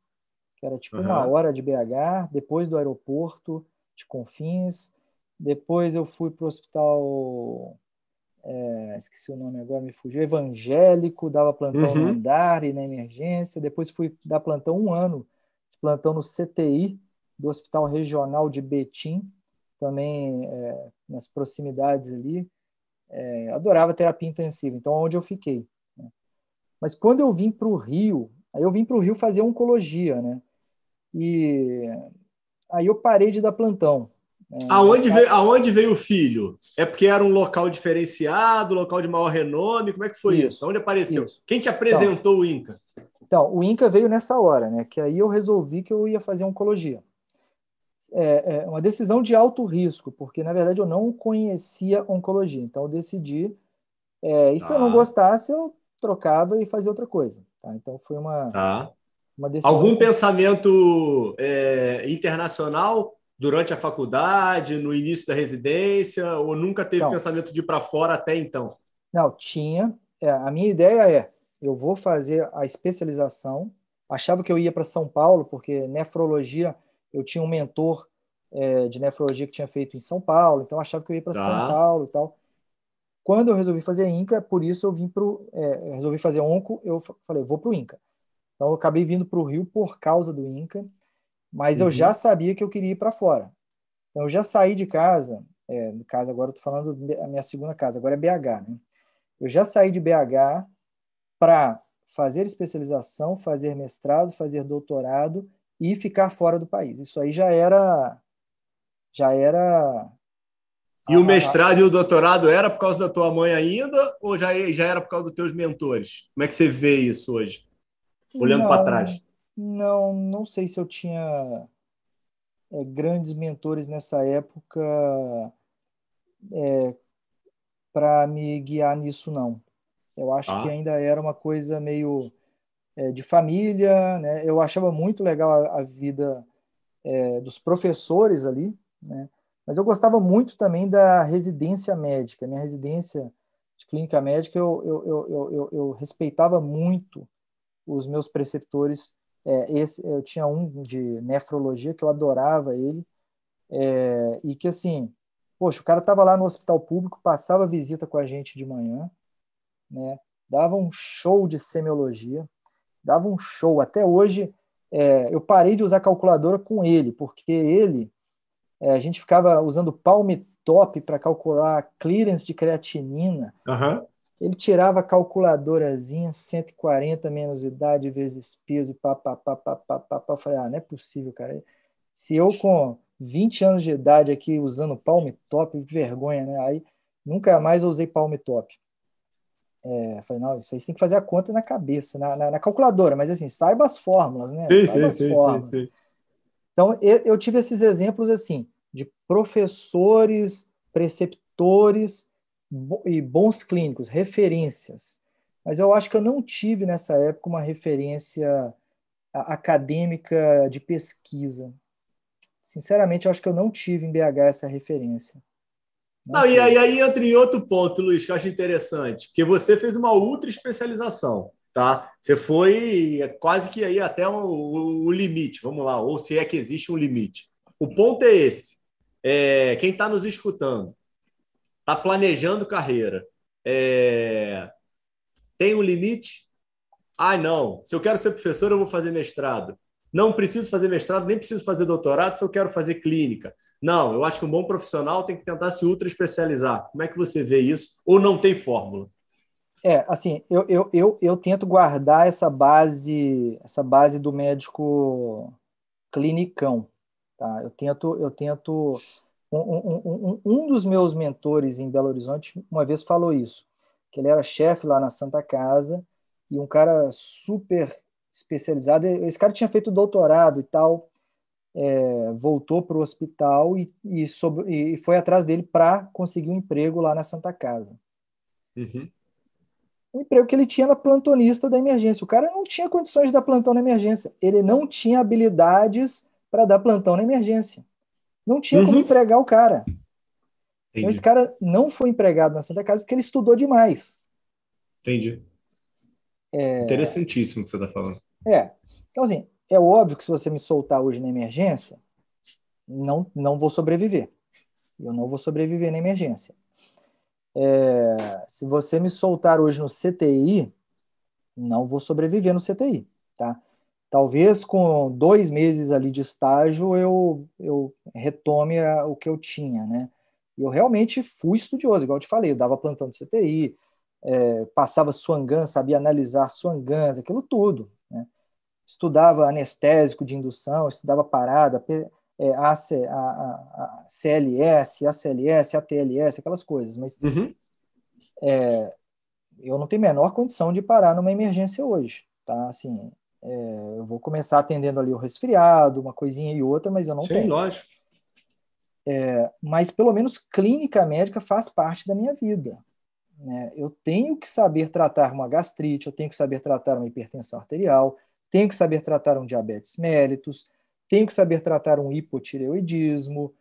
que era tipo uma Aham. hora de BH, depois do aeroporto de Confins. Depois eu fui para o hospital, esqueci o nome agora, me fugiu, evangélico, dava plantão no Uhum. andar e na emergência. Depois fui dar plantão um ano, plantão no CTI do Hospital Regional de Betim, também nas proximidades ali. Adorava terapia intensiva, então onde eu fiquei, né? Mas quando eu vim para o Rio, aí eu vim para o Rio fazer oncologia, né? E aí eu parei de dar plantão, né? Aonde veio o filho? É porque era um local diferenciado, local de maior renome? Como é que foi isso? Isso, Onde apareceu? isso. Quem te Então, apresentou o Inca? Então, o INCA veio nessa hora, né? Que aí eu resolvi que eu ia fazer oncologia. Uma decisão de alto risco, porque na verdade eu não conhecia oncologia. Então eu decidi, e se eu não Tá, gostasse, eu trocava e fazia outra coisa. Tá? Então foi tá. uma decisão Algum que. pensamento internacional durante a faculdade, no início da residência, ou nunca teve Então, pensamento de ir para fora até então? não, tinha. A minha ideia eu vou fazer a especialização. Achava que eu ia para São Paulo, porque nefrologia, eu tinha um mentor de nefrologia que tinha feito em São Paulo, então achava que eu ia para São Tá. Paulo e tal. Quando eu resolvi fazer INCA, por isso eu vim resolvi fazer onco, eu falei, vou para o INCA. Então eu acabei vindo para o Rio por causa do INCA, mas eu já Uhum. sabia que eu queria ir para fora. Então eu já saí de casa, no caso agora eu estou falando a minha segunda casa, agora é BH, né? Eu já saí de BH para fazer especialização, fazer mestrado, fazer doutorado e ficar fora do país. Isso aí já era E o a, a, mestrado e o doutorado era por causa da tua mãe ainda, ou já era por causa dos teus mentores? Como é que você vê isso hoje, olhando para não, trás? não sei se eu tinha grandes mentores nessa época para me guiar nisso, não. Eu acho que Tá, ainda era uma coisa meio de família, né? Eu achava muito legal a vida dos professores ali, né? Mas eu gostava muito também da residência médica. Minha residência de clínica médica, eu respeitava muito os meus preceptores Eu tinha um de nefrologia que eu adorava ele, e que assim, poxa, o cara estava lá no hospital público, passava visita com a gente de manhã, né? Dava um show de semiologia, dava um show. Até hoje, eu parei de usar calculadora com ele, porque a gente ficava usando Palm Top para calcular a clearance de creatinina. Aham. Ele tirava a calculadorazinha, 140 menos idade vezes peso, pá, pá, pá, pá, pá, pá, pá. Eu falei, não é possível, cara. Se eu com 20 anos de idade aqui usando Palm Top, que vergonha, né? Aí nunca mais eu usei Palm Top. Eu falei, não, isso aí você tem que fazer a conta na cabeça, na calculadora, mas assim, saiba as fórmulas, né? Sim, Saiba sim, as sim, sim, fórmulas. sim. Então, eu tive esses exemplos assim, de professores, preceptores e bons clínicos, referências. Mas eu acho que eu não tive nessa época uma referência acadêmica de pesquisa. Sinceramente, eu acho que eu não tive em BH essa referência. Não Não, e aí, tive. aí entra em outro ponto, Luiz, que eu acho interessante, porque você fez uma ultra especialização, tá? Você foi quase que aí até o limite, vamos lá, ou se é que existe um limite. O ponto é esse. Quem está nos escutando, está planejando carreira, tem um limite? Ah, não. Se eu quero ser professor, eu vou fazer mestrado. Não preciso fazer mestrado, nem preciso fazer doutorado se eu quero fazer clínica. Não, eu acho que um bom profissional tem que tentar se ultra especializar. Como é que você vê isso? Ou não tem fórmula? Assim, eu tento guardar essa base do médico clinicão, tá? Eu tento. Um dos meus mentores em Belo Horizonte uma vez falou isso, que ele era chefe lá na Santa Casa e um cara super especializado. Esse cara tinha feito doutorado e tal, voltou para o hospital e foi atrás dele para conseguir um emprego lá na Santa Casa. Uhum. O emprego que ele tinha era plantonista da emergência. O cara não tinha condições de dar plantão na emergência. Ele não tinha habilidades para dar plantão na emergência. Não tinha como Uhum. empregar o cara. Então, esse Entendi, cara não foi empregado na Santa Casa porque ele estudou demais. entendi. Interessantíssimo o que você está falando. Então, assim, é óbvio que se você me soltar hoje na emergência, não vou sobreviver. Eu não vou sobreviver na emergência. Se você me soltar hoje no CTI, não vou sobreviver no CTI, tá? Talvez com 2 meses ali de estágio eu retome o que eu tinha, né? Eu realmente fui estudioso, igual eu te falei, eu dava plantão de CTI, passava Swan-Ganz, sabia analisar Swan-Ganz, aquilo tudo, né? Estudava anestésico de indução, estudava parada, CLS, ACLS, ATLS, aquelas coisas, mas Uhum. eu não tenho a menor condição de parar numa emergência hoje, tá? Assim, eu vou começar atendendo ali o resfriado, uma coisinha e outra, mas eu não Sim, tenho. lógico. Mas pelo menos clínica médica faz parte da minha vida, né? Eu tenho que saber tratar uma gastrite, eu tenho que saber tratar uma hipertensão arterial, tenho que saber tratar um diabetes mellitus, tenho que saber tratar um hipotireoidismo,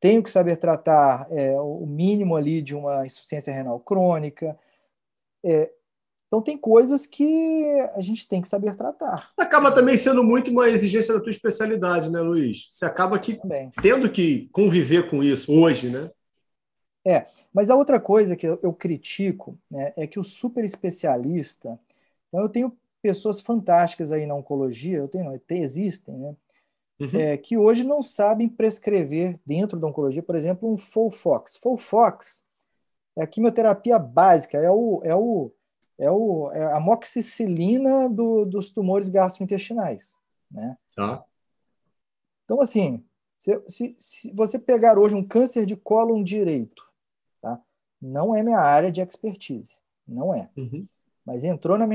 tenho que saber tratar o mínimo ali de uma insuficiência renal crônica. Então tem coisas que a gente tem que saber tratar, Acaba né? também sendo muito uma exigência da tua especialidade, né, Luiz? Você acaba que Também. tendo que conviver com isso hoje, né? Mas a outra coisa que eu critico, né, é que o super especialista. Então, eu tenho pessoas fantásticas aí na oncologia, eu tenho, não, existem, né, Uhum. que hoje não sabem prescrever dentro da oncologia, por exemplo, um Folfox. Folfox é a quimioterapia básica, é a amoxicilina dos tumores gastrointestinais, né? Tá. Então, assim, se você pegar hoje um câncer de cólon direito, tá? Não é minha área de expertise, não é. Uhum. Mas entrou na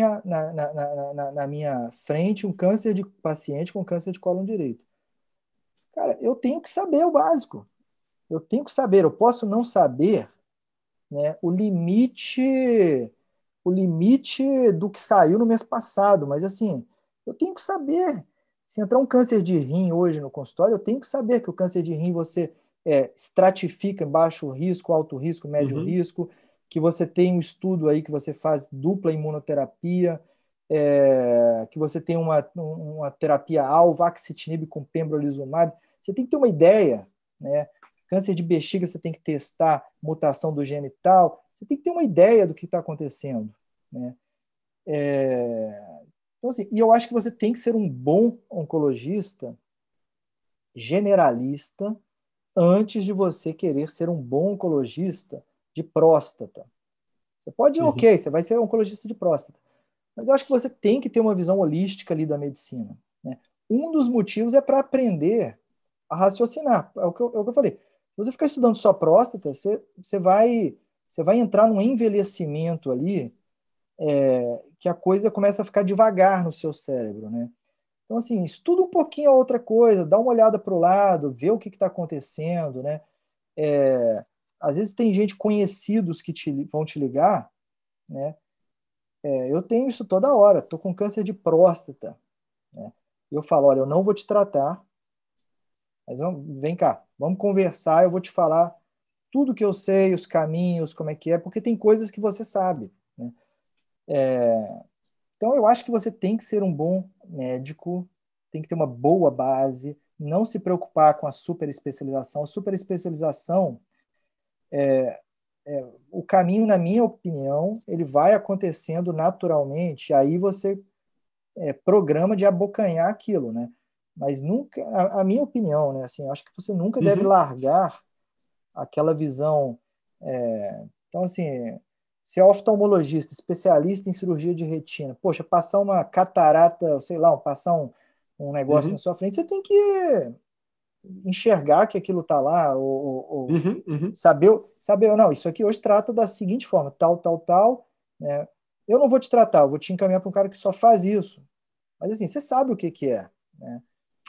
minha frente um câncer de paciente com câncer de cólon direito. Cara, eu tenho que saber o básico. Eu tenho que saber. Eu posso não saber, né, o limite do que saiu no mês passado, mas assim, eu tenho que saber. Se entrar um câncer de rim hoje no consultório, eu tenho que saber que o câncer de rim você estratifica baixo risco, alto risco, médio Uhum. risco, que você tem um estudo aí que você faz dupla imunoterapia. que você tem uma terapia alvo, axitinib com pembrolizumab. Você tem que ter uma ideia, né? Câncer de bexiga, você tem que testar mutação do gene tal. Você tem que ter uma ideia do que está acontecendo, né? Então, assim, e eu acho que você tem que ser um bom oncologista generalista antes de você querer ser um bom oncologista de próstata. Você pode, Uhum. ok, você vai ser oncologista de próstata, mas eu acho que você tem que ter uma visão holística ali da medicina, né? Um dos motivos é para aprender a raciocinar. É o que eu falei. Se você ficar estudando só próstata, você vai entrar num envelhecimento ali, que a coisa começa a ficar devagar no seu cérebro, né? Então, assim, estuda um pouquinho a outra coisa, dá uma olhada para o lado, vê o que está acontecendo, né? Às vezes tem gente conhecidos que vão te ligar, né? Eu tenho isso toda hora, estou com câncer de próstata, né? Eu falo, olha, eu não vou te tratar, mas vem cá, vamos conversar, eu vou te falar tudo que eu sei, os caminhos, como é que é, porque tem coisas que você sabe, né? Então, eu acho que você tem que ser um bom médico, tem que ter uma boa base, não se preocupar com a super especialização. A super especialização, o caminho, na minha opinião, ele vai acontecendo naturalmente, aí você programa de abocanhar aquilo, né? Mas nunca, a minha opinião, né? Assim, eu acho que você nunca deve Uhum. largar aquela visão. Então, assim, se é oftalmologista, especialista em cirurgia de retina, poxa, passar uma catarata, sei lá, passar um negócio na Uhum. sua frente, você tem que enxergar que aquilo está lá, ou Uhum. Uhum. saber, não, isso aqui hoje trata da seguinte forma, tal, tal, tal, né? Eu não vou te tratar, eu vou te encaminhar para um cara que só faz isso. Mas assim, você sabe o que que é, né?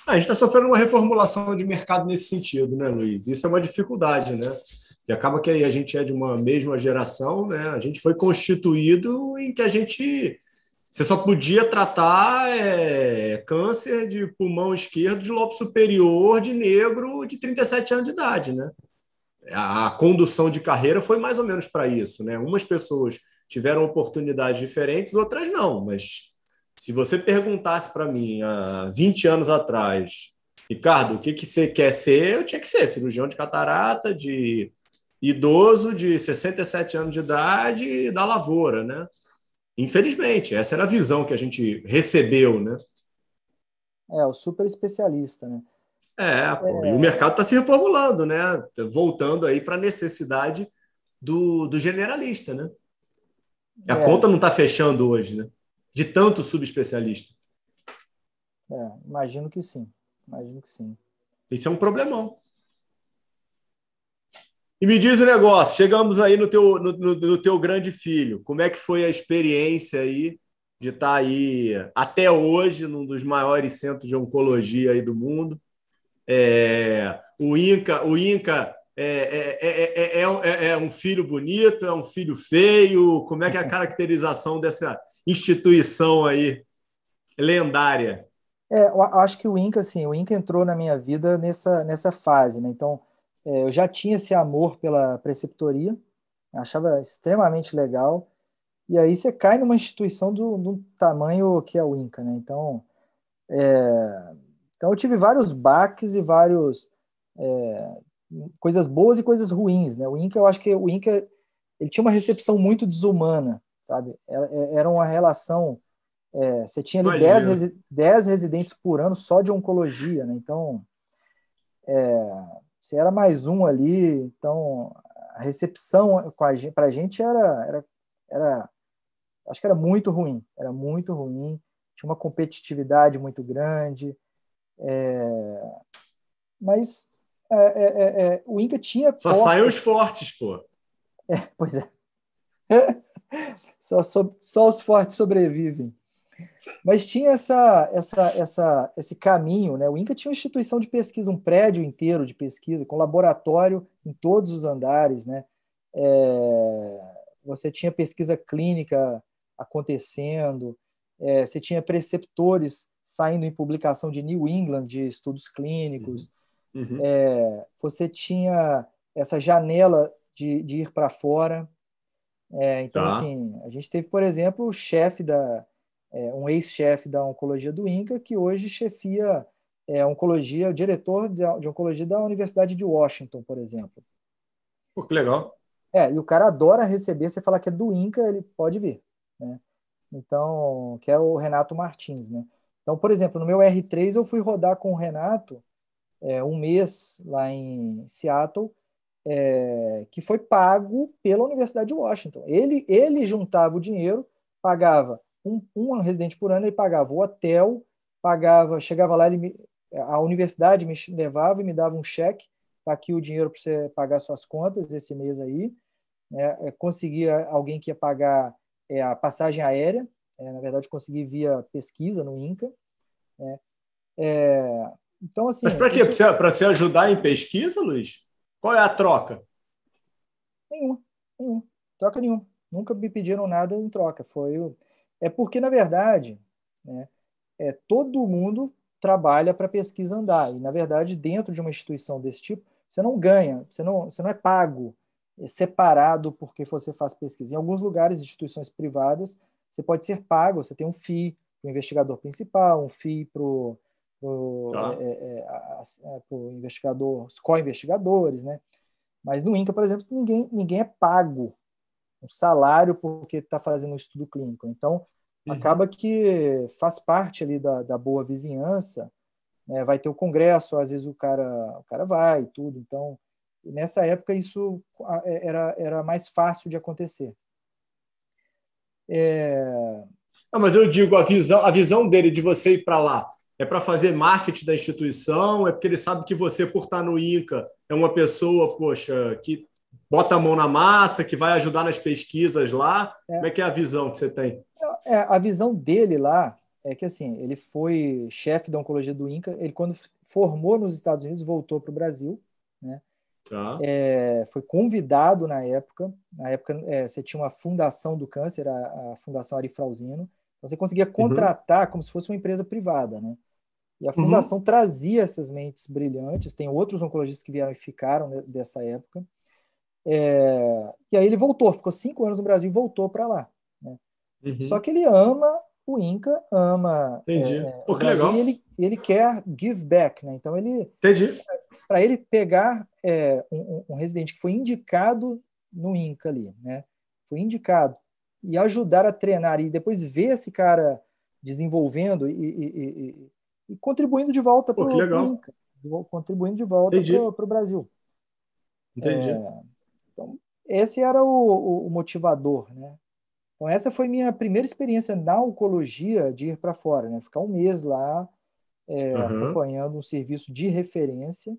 A gente está sofrendo uma reformulação de mercado nesse sentido, né, Luiz? Isso é uma dificuldade, né? Que acaba que aí a gente é de uma mesma geração, né? A gente foi constituído em que a gente você só podia tratar câncer de pulmão esquerdo de lobo superior de negro de 37 anos de idade, né? A condução de carreira foi mais ou menos para isso, né? Umas pessoas tiveram oportunidades diferentes, outras não, mas se você perguntasse para mim há 20 anos atrás, Ricardo, o que que você quer ser? Eu tinha que ser cirurgião de catarata, de idoso de 67 anos de idade da lavoura, né? Infelizmente, essa era a visão que a gente recebeu, né? O super especialista, né? Pô, e o mercado está se reformulando, né? Voltando aí para a necessidade do generalista, né? A É, conta não está fechando hoje, né? De tanto subespecialista. imagino que sim, imagino que sim. Isso é um problemão. E me diz o negócio, chegamos aí no teu grande filho. Como é que foi a experiência aí de estar aí até hoje num dos maiores centros de oncologia aí do mundo? O Inca é um filho bonito, é um filho feio? Como é que é a caracterização dessa instituição aí lendária? Eu acho que o Inca entrou na minha vida nessa fase, né? Então, eu já tinha esse amor pela preceptoria, achava extremamente legal, e aí você cai numa instituição do tamanho que é o Inca, né? Então eu tive vários baques e vários coisas boas e coisas ruins, né? Eu acho que o Inca ele tinha uma recepção muito desumana, sabe? Era uma relação. Você tinha ali 10, Imagina. 10 residentes por ano só de oncologia, né? Então, você era mais um ali. Então, a recepção para a gente era, acho que era muito ruim. Era muito ruim. Tinha uma competitividade muito grande. Mas o Inca tinha Só saem os portas. fortes, pô. Pois é, só os fortes sobrevivem. Mas tinha esse caminho, né? O INCA tinha uma instituição de pesquisa, um prédio inteiro de pesquisa, com laboratório em todos os andares, né? Você tinha pesquisa clínica acontecendo, você tinha preceptores saindo em publicação de New England, de estudos Uhum. clínicos, Uhum. você tinha essa janela de ir para fora. Então, Tá. assim, a gente teve, por exemplo, o chefe um ex-chefe da oncologia do INCA, que hoje chefia oncologia, o diretor de oncologia da Universidade de Washington, por exemplo. Pô, que legal. E o cara adora receber, você falar que é do INCA, ele pode vir, né? Então, que é o Renato Martins, né? Então, por exemplo, no meu R3 eu fui rodar com o Renato um mês lá em Seattle, que foi pago pela Universidade de Washington. Ele juntava o dinheiro, pagava um residente por ano, ele pagava o hotel, chegava lá, a universidade me levava e me dava um cheque, tá aqui o dinheiro para você pagar suas contas esse mês aí, né? Conseguia alguém que ia pagar a passagem aérea, na verdade consegui via pesquisa no INCA, né? Então, Mas assim, para quê? Para se ajudar em pesquisa, Luiz? Qual é a troca? Nenhuma, troca nenhuma. Nunca me pediram nada em troca. É porque, na verdade, né, todo mundo trabalha para a pesquisa andar. E, na verdade, dentro de uma instituição desse tipo, você não ganha, você não é pago separado porque você faz pesquisa. Em alguns lugares, instituições privadas, você pode ser pago, você tem um FII para o investigador principal, um FII para o investigador, os co-investigadores, né? Mas no INCA, por exemplo, ninguém é pago um salário porque está fazendo um estudo clínico. Então, acaba que faz parte ali da boa vizinhança, né? Vai ter o congresso, às vezes o cara vai e tudo. Então, nessa época, isso era mais fácil de acontecer. Mas eu digo, a visão dele de você ir para lá é para fazer marketing da instituição, é porque ele sabe que você, por estar no INCA, é uma pessoa, poxa, que bota a mão na massa, que vai ajudar nas pesquisas lá. Como é que é a visão que você tem? A visão dele lá é que, assim, ele foi chefe da oncologia do INCA, ele, quando formou nos Estados Unidos, voltou para o Brasil, né? Tá. Foi convidado na época. Você tinha uma fundação do câncer, a Fundação Ari Frauzino. Você conseguia contratar como se fosse uma empresa privada, né? E a fundação trazia essas mentes brilhantes. Tem outros oncologistas que vieram e ficaram, né, dessa época. E aí ele voltou, ficou 5 anos no Brasil e voltou para lá, né? Só que ele ama o INCA, ama Entendi. o Pô, que Brasil, legal. e ele quer give back, né? Então Entendi. para ele pegar um residente que foi indicado no INCA ali, né? Foi indicado, e ajudar a treinar, e depois ver esse cara desenvolvendo e contribuindo de volta Pô, para que o legal. INCA, contribuindo de volta para Entendi. o Brasil. Entendi. Então, esse era o motivador, né? Então, essa foi minha primeira experiência na oncologia, de ir para fora, né? Ficar um mês lá, acompanhando um serviço de referência.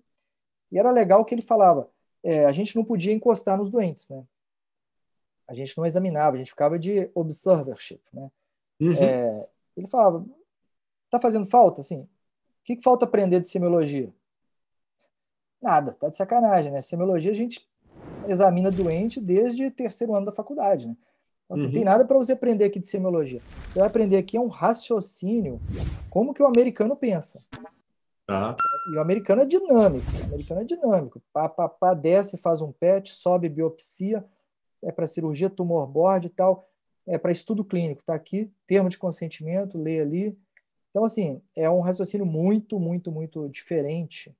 E era legal que ele falava, a gente não podia encostar nos doentes, né? A gente não examinava, a gente ficava de observership, né? Ele falava, tá fazendo falta? Assim, o que falta aprender de semiologia? Nada, tá de sacanagem, né? Semiologia a gente examina doente desde o terceiro ano da faculdade, né? Então, assim, tem nada para você aprender aqui de semiologia. Você vai aprender aqui um raciocínio, como que o americano pensa. Tá. E o americano é dinâmico. O americano é dinâmico. Pá, desce, faz um PET, sobe biopsia, para cirurgia, tumor board e tal, para estudo clínico. Está aqui, termo de consentimento, lê ali. Então, assim, é um raciocínio muito, muito, muito diferente,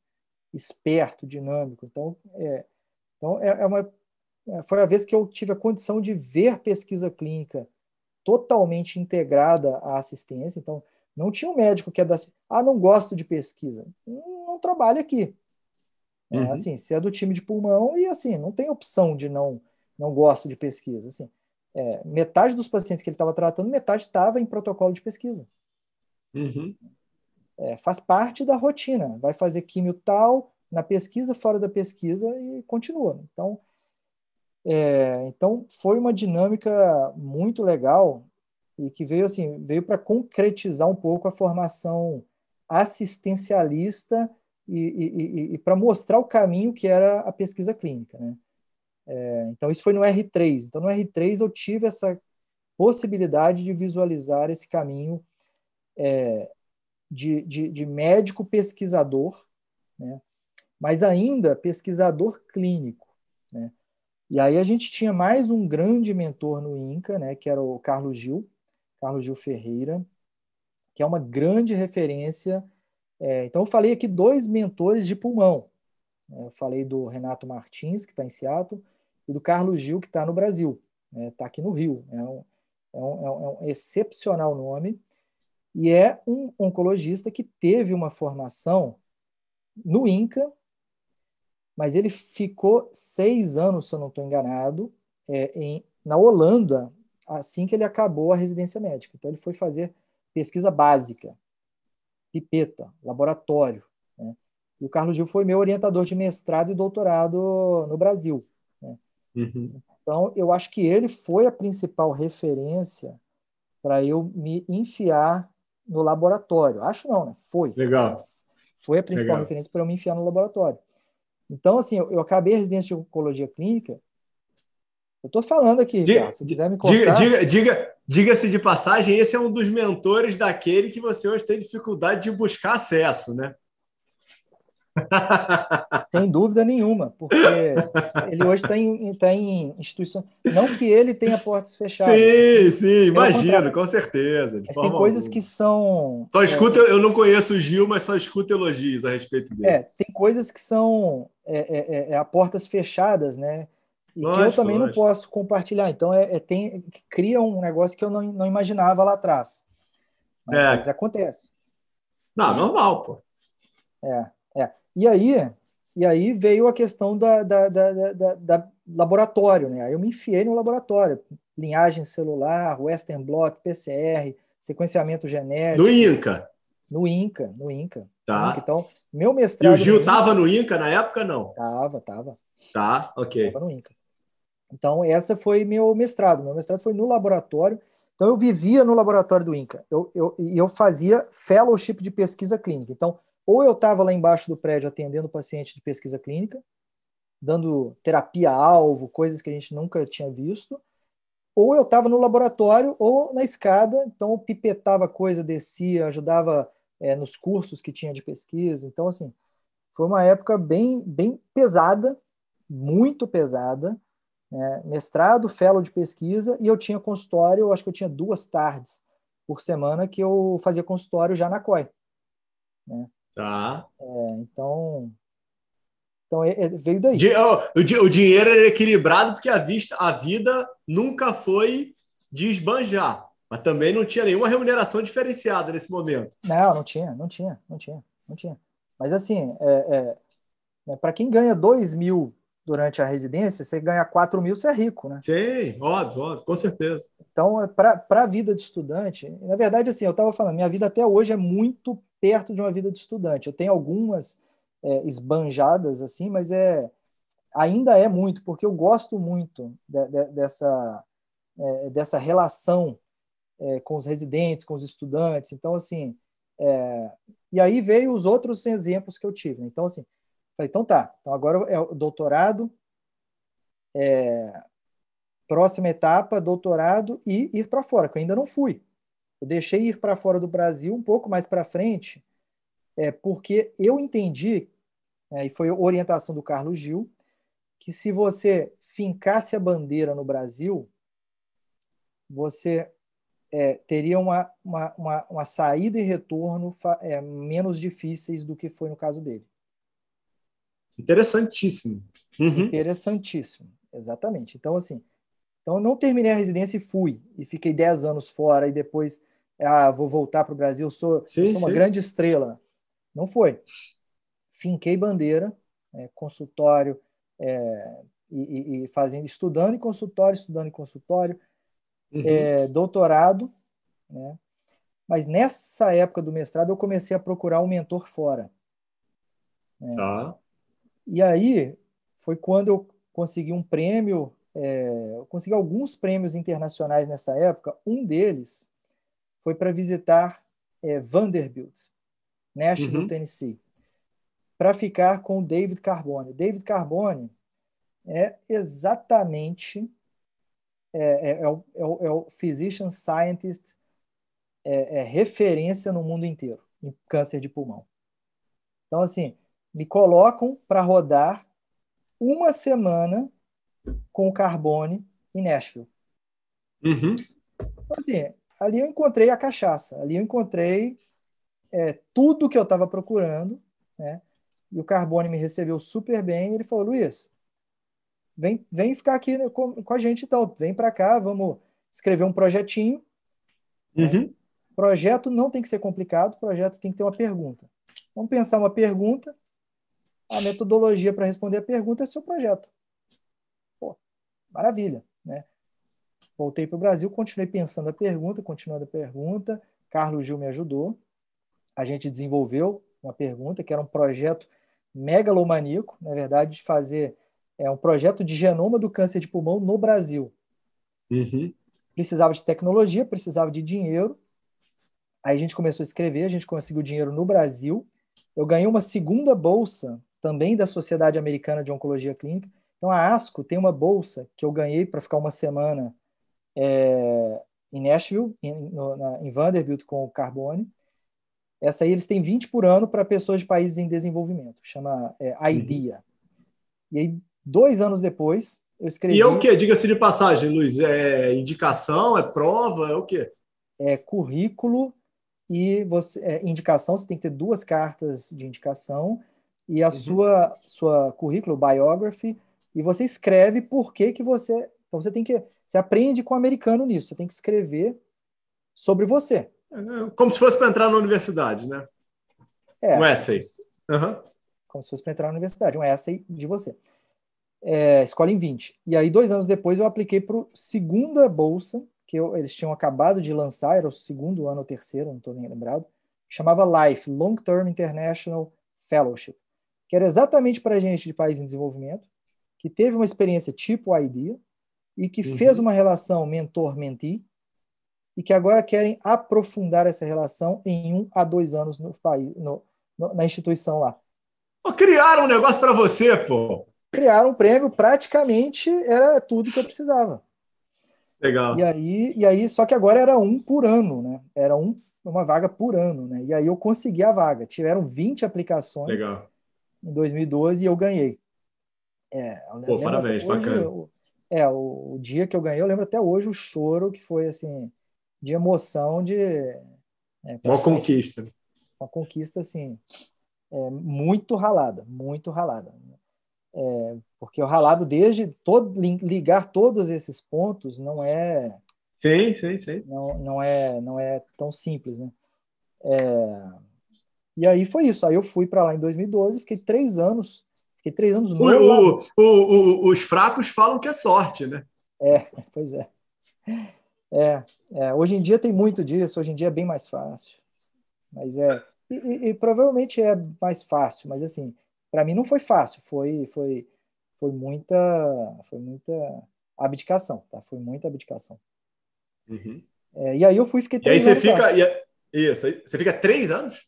esperto, dinâmico. Então, foi a vez que eu tive a condição de ver pesquisa clínica totalmente integrada à assistência. Então, não tinha um médico que é não gosto de pesquisa. Não trabalha aqui. Assim, se é do time de pulmão, e assim, não tem opção de não gosto de pesquisa. Assim, metade dos pacientes que ele estava tratando, metade estava em protocolo de pesquisa. Faz parte da rotina. Vai fazer químio tal, na pesquisa, fora da pesquisa, e continua. Então foi uma dinâmica muito legal, e que veio para concretizar um pouco a formação assistencialista e para mostrar o caminho que era a pesquisa clínica, né? Então isso foi no R3. Então no R3 eu tive essa possibilidade de visualizar esse caminho de médico pesquisador, né? Mas ainda pesquisador clínico, né? E aí a gente tinha mais um grande mentor no INCA, né, que era o Carlos Gil. Carlos Gil Ferreira, que é uma grande referência. Então, eu falei aqui dois mentores de pulmão. Eu falei do Renato Martins, que está em Seattle, e do Carlos Gil, que está no Brasil, está aqui no Rio. É um excepcional nome, e é um oncologista que teve uma formação no INCA, mas ele ficou 6 anos, se eu não estou enganado, na Holanda, assim que ele acabou a residência médica. Então, ele foi fazer pesquisa básica, pipeta, laboratório, né? E o Carlos Gil foi meu orientador de mestrado e doutorado no Brasil, né? Uhum. Então, eu acho que ele foi a principal referência para eu me enfiar no laboratório. Acho não, né? Foi. Legal, Foi a principal legal. referência para eu me enfiar no laboratório. Então, assim, eu acabei a residência de oncologia clínica. Eu estou falando aqui, Ricardo, se quiser me cortar. Diga-se de passagem, esse é um dos mentores daquele que você hoje tem dificuldade de buscar acesso, né? Sem dúvida nenhuma, porque ele hoje está em instituição. Não que ele tenha portas fechadas, Sim, sim, pelo imagino, contrário. com certeza, de Mas tem forma coisas que alguma. são. Só escuta, eu não conheço o Gil, mas só escuto elogios a respeito dele. Tem coisas que são a portas fechadas, né? E que eu Lógico, também não lógico. posso compartilhar. Então, cria um negócio que eu não imaginava lá atrás. Mas É. acontece. Não, normal, pô. E aí veio a questão da laboratório, né? Aí eu me enfiei no laboratório. Linhagem celular, Western blot, PCR, sequenciamento No genético, Inca, no INCA, no INCA, no INCA. tá? Então, meu E o mestrado no Gil INCA, tava no Inca na época, não? tava Tá, ok. no INCA. Então, essa foi meu mestrado. Meu mestrado foi no laboratório. Então, eu vivia no laboratório do INCA. Eu fazia fellowship de pesquisa clínica. Então, ou eu estava lá embaixo do prédio atendendo paciente de pesquisa clínica, dando terapia-alvo, coisas que a gente nunca tinha visto, ou eu estava no laboratório ou na escada, então eu pipetava coisa, descia, ajudava nos cursos que tinha de pesquisa. Então, assim, foi uma época bem, bem pesada, muito pesada, né? Mestrado, fellow de pesquisa, e eu tinha consultório, eu acho que eu tinha 2 tardes por semana que eu fazia consultório já na COI, né? Tá. Então veio daí. O dinheiro era equilibrado porque a vida nunca foi de esbanjar, mas também não tinha nenhuma remuneração diferenciada nesse momento. Não tinha. Mas assim, para quem ganha 2.000 durante a residência, você ganha 4.000, você é rico, né? Sim, óbvio, óbvio, com certeza. Então, para a vida de estudante, na verdade, assim, eu estava falando, minha vida até hoje é muito perto de uma vida de estudante. Eu tenho algumas esbanjadas, assim, mas ainda é muito, porque eu gosto muito dessa relação com os residentes, com os estudantes. Então, assim, e aí veio os outros exemplos que eu tive, né? Então, assim, falei, então tá, então agora é o doutorado, próxima etapa, doutorado e ir para fora, que eu ainda não fui. Eu deixei ir para fora do Brasil um pouco mais para frente, porque eu entendi, e foi orientação do Carlos Gil, que se você fincasse a bandeira no Brasil, você teria uma saída e retorno menos difíceis do que foi no caso dele. Interessantíssimo. Uhum. Interessantíssimo, exatamente. Então, assim, eu não terminei a residência e fui, e fiquei 10 anos fora, e depois, vou voltar para o Brasil, eu Sim, sou uma sim. grande estrela. Não foi. Finquei bandeira, consultório, e fazendo, estudando em consultório, Uhum. doutorado, né? Mas nessa época do mestrado eu comecei a procurar um mentor fora, né? Tá. E aí foi quando eu consegui um prêmio, eu consegui alguns prêmios internacionais nessa época. Um deles foi para visitar Vanderbilt, Nashville, Uhum. Tennessee, para ficar com o David Carbone. David Carbone é exatamente o physician scientist, referência no mundo inteiro em câncer de pulmão. Então, assim, me colocam para rodar uma semana com o Carbone em Nashville. Uhum. Então, assim, ali eu encontrei a cachaça, ali eu encontrei tudo que eu estava procurando, né? E o Carbone me recebeu super bem. Ele falou: Luiz, vem ficar aqui com a gente então, vem para cá, vamos escrever um projetinho, né? Uhum. Projeto não tem que ser complicado, projeto tem que ter uma pergunta. Vamos pensar uma pergunta, a metodologia para responder a pergunta é seu projeto. Pô, maravilha, né? Voltei para o Brasil, continuei pensando a pergunta, continuando a pergunta. Carlos Gil me ajudou. A gente desenvolveu uma pergunta que era um projeto megalomaníaco, na verdade, de fazer um projeto de genoma do câncer de pulmão no Brasil. Uhum. Precisava de tecnologia, precisava de dinheiro. Aí a gente começou a escrever, a gente conseguiu dinheiro no Brasil. Eu ganhei uma segunda bolsa, também da Sociedade Americana de Oncologia Clínica. Então, a ASCO tem uma bolsa que eu ganhei para ficar uma semana em Nashville, em Vanderbilt, com o Carbone. Essa aí eles têm 20 por ano para pessoas de países em desenvolvimento, chama IDEA. E aí, 2 anos depois, eu escrevi... E é o quê? Diga-se de passagem, Luiz, é indicação, é prova, é o quê? É currículo e indicação, você tem que ter 2 cartas de indicação e a sua currículo, biography, e você escreve por que você... Então, você aprende com o americano nisso, você tem que escrever sobre você. Como se fosse para entrar na universidade, né? Um essay. Como se fosse para entrar na universidade, um essay de você. Escola em 20. E aí, 2 anos depois, eu apliquei para a segunda bolsa, que eles tinham acabado de lançar, era o segundo ano ou terceiro, não estou nem lembrado, que chamava LIFE, Long Term International Fellowship, que era exatamente para gente de país em desenvolvimento, que teve uma experiência tipo IDEA, e que fez uma relação mentor-mentee, e que agora querem aprofundar essa relação em 1 a 2 anos no país, na instituição lá. Criaram um negócio para você, pô. Criaram um prêmio, praticamente era tudo que eu precisava. Legal. E aí, só que agora era 1 por ano, né? Era uma vaga por ano, né? E aí eu consegui a vaga. Tiveram 20 aplicações. Legal. Em 2012 e eu ganhei. Pô, parabéns, hoje, bacana. O dia que eu ganhei, eu lembro até hoje o choro que foi, assim, de emoção de... Uma conquista. Uma conquista, assim, muito ralada, muito ralada. Porque o ralado desde ligar todos esses pontos não é... Sim. Não é tão simples, né? E aí foi isso. Aí eu fui para lá em 2012, fiquei 3 anos. Fiquei 3 anos no... Os fracos falam que é sorte, né? Pois é. Hoje em dia tem muito disso, hoje em dia é bem mais fácil. Mas e provavelmente é mais fácil, mas assim, para mim não foi fácil, foi muita abdicação, tá? Foi muita abdicação. E aí eu fiquei 3 anos lá. Isso, você fica 3 anos?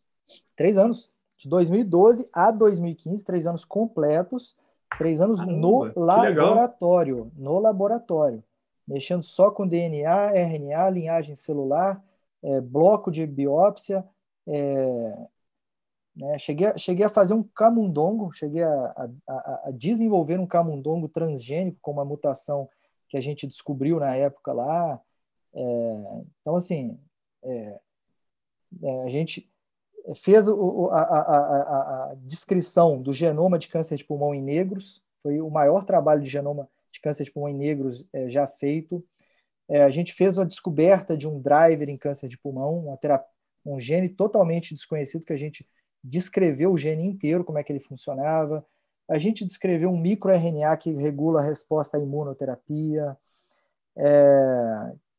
3 anos. De 2012 a 2015, 3 anos completos, 3 anos no laboratório. No laboratório. Mexendo só com DNA, RNA, linhagem celular, bloco de biópsia. Né? Cheguei a fazer um camundongo, cheguei a desenvolver um camundongo transgênico com uma mutação que a gente descobriu na época lá. Então, assim, a gente fez a descrição do genoma de câncer de pulmão em negros, foi o maior trabalho de genoma de câncer de pulmão em negros já feito. A gente fez a descoberta de um driver em câncer de pulmão, um gene totalmente desconhecido, que a gente descreveu o gene inteiro, como é que ele funcionava. A gente descreveu um microRNA que regula a resposta à imunoterapia.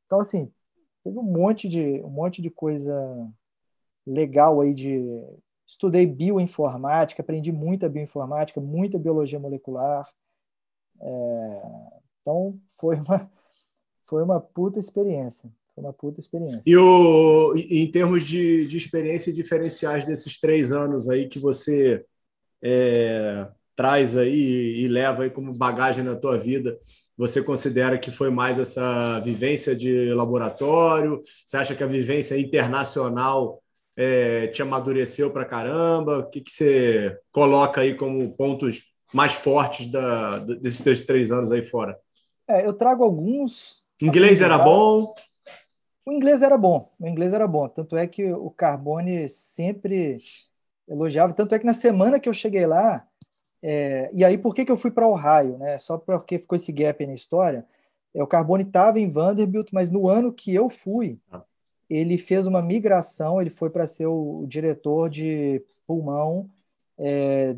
Então, assim, teve um monte de coisa legal aí estudei bioinformática, aprendi muita bioinformática, muita biologia molecular. Então, foi uma puta experiência. Foi uma puta experiência. E em termos de experiência e diferenciais desses 3 anos aí que você traz aí e leva aí como bagagem na tua vida, você considera que foi mais essa vivência de laboratório? Você acha que a vivência internacional te amadureceu pra caramba? O que você coloca aí como pontos mais fortes desses teus 3 anos aí fora? Eu trago alguns... Inglês era bom? O inglês era bom, o inglês era bom. Tanto é que o Carbone sempre elogiava. Tanto é que na semana que eu cheguei lá, e aí por que que eu fui para Ohio, né? Só porque ficou esse gap aí na história. O Carbone estava em Vanderbilt, mas no ano que eu fui, ele fez uma migração, ele foi para ser o diretor de pulmão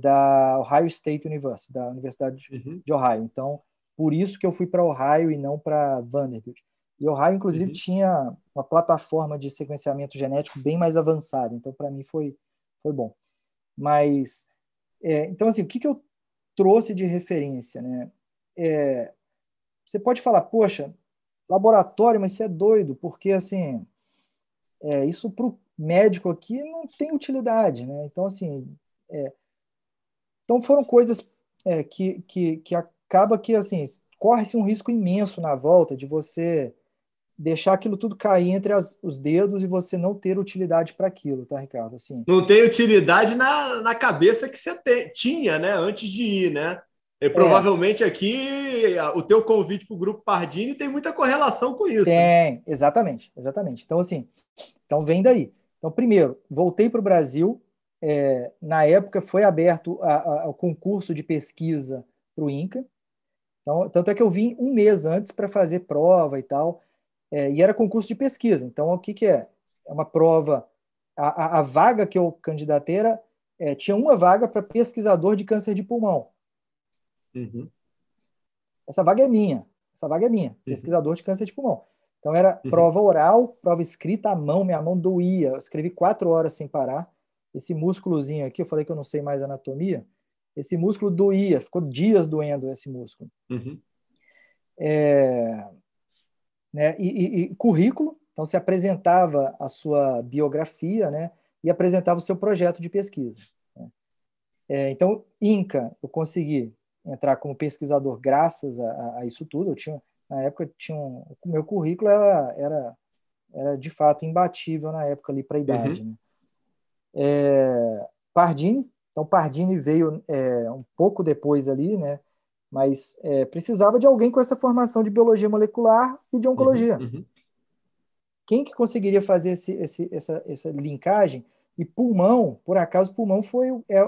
da Ohio State University, da Universidade de Ohio. Então, por isso que eu fui para Ohio e não para Vanderbilt. E Ohio, inclusive, tinha uma plataforma de sequenciamento genético bem mais avançada. Então, para mim, foi bom. Mas, então, assim, o que eu trouxe de referência, né? Você pode falar, poxa, laboratório, mas você é doido, porque, assim, isso para o médico aqui não tem utilidade, né? Então, assim, então foram coisas que acaba que, assim, corre-se um risco imenso na volta de você deixar aquilo tudo cair entre os dedos e você não ter utilidade para aquilo, tá, Ricardo? Assim, não tem utilidade na cabeça que você tinha, né? Antes de ir, né? E provavelmente aqui o teu convite para o Grupo Pardini tem muita correlação com isso. Né? Tem, exatamente, exatamente. Então, assim, então vem daí. Então, primeiro, voltei para o Brasil. Na época foi aberto o concurso de pesquisa para o INCA. Então, tanto é que eu vim um mês antes para fazer prova e tal. E era concurso de pesquisa. Então, o que que é? É uma prova. A vaga que eu candidatei tinha uma vaga para pesquisador de câncer de pulmão. Essa vaga é minha. Essa vaga é minha, pesquisador de câncer de pulmão. Então era prova oral, prova escrita à mão, minha mão doía. Eu escrevi 4 horas sem parar. Esse músculozinho aqui, eu falei que eu não sei mais anatomia. Esse músculo doía, ficou dias doendo esse músculo. Né? E currículo, então se apresentava a sua biografia, né? E apresentava o seu projeto de pesquisa. Né? Então, INCA, eu consegui entrar como pesquisador graças a isso tudo. Na época, o meu currículo era de fato imbatível na época ali para a idade. Né? Pardini, então Pardini veio um pouco depois ali, né? Mas precisava de alguém com essa formação de biologia molecular e de oncologia. Quem que conseguiria fazer essa linkagem? E pulmão, por acaso, pulmão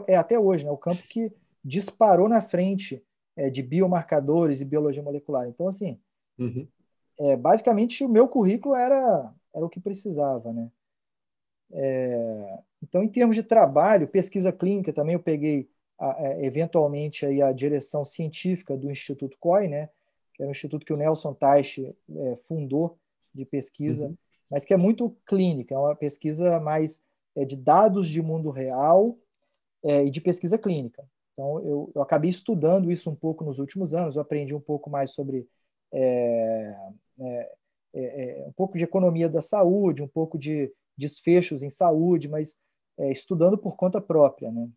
é até hoje, né, o campo que disparou na frente de biomarcadores e biologia molecular. Então, assim, basicamente o meu currículo era o que precisava, né? Então, em termos de trabalho, pesquisa clínica também eu peguei eventualmente aí a direção científica do Instituto COI, né? Que era um instituto que o Nelson Teich fundou de pesquisa, mas que é muito clínica, é uma pesquisa mais de dados de mundo real e de pesquisa clínica. Então, eu acabei estudando isso um pouco nos últimos anos, eu aprendi um pouco mais sobre um pouco de economia da saúde, um pouco de desfechos em saúde, mas estudando por conta própria, né?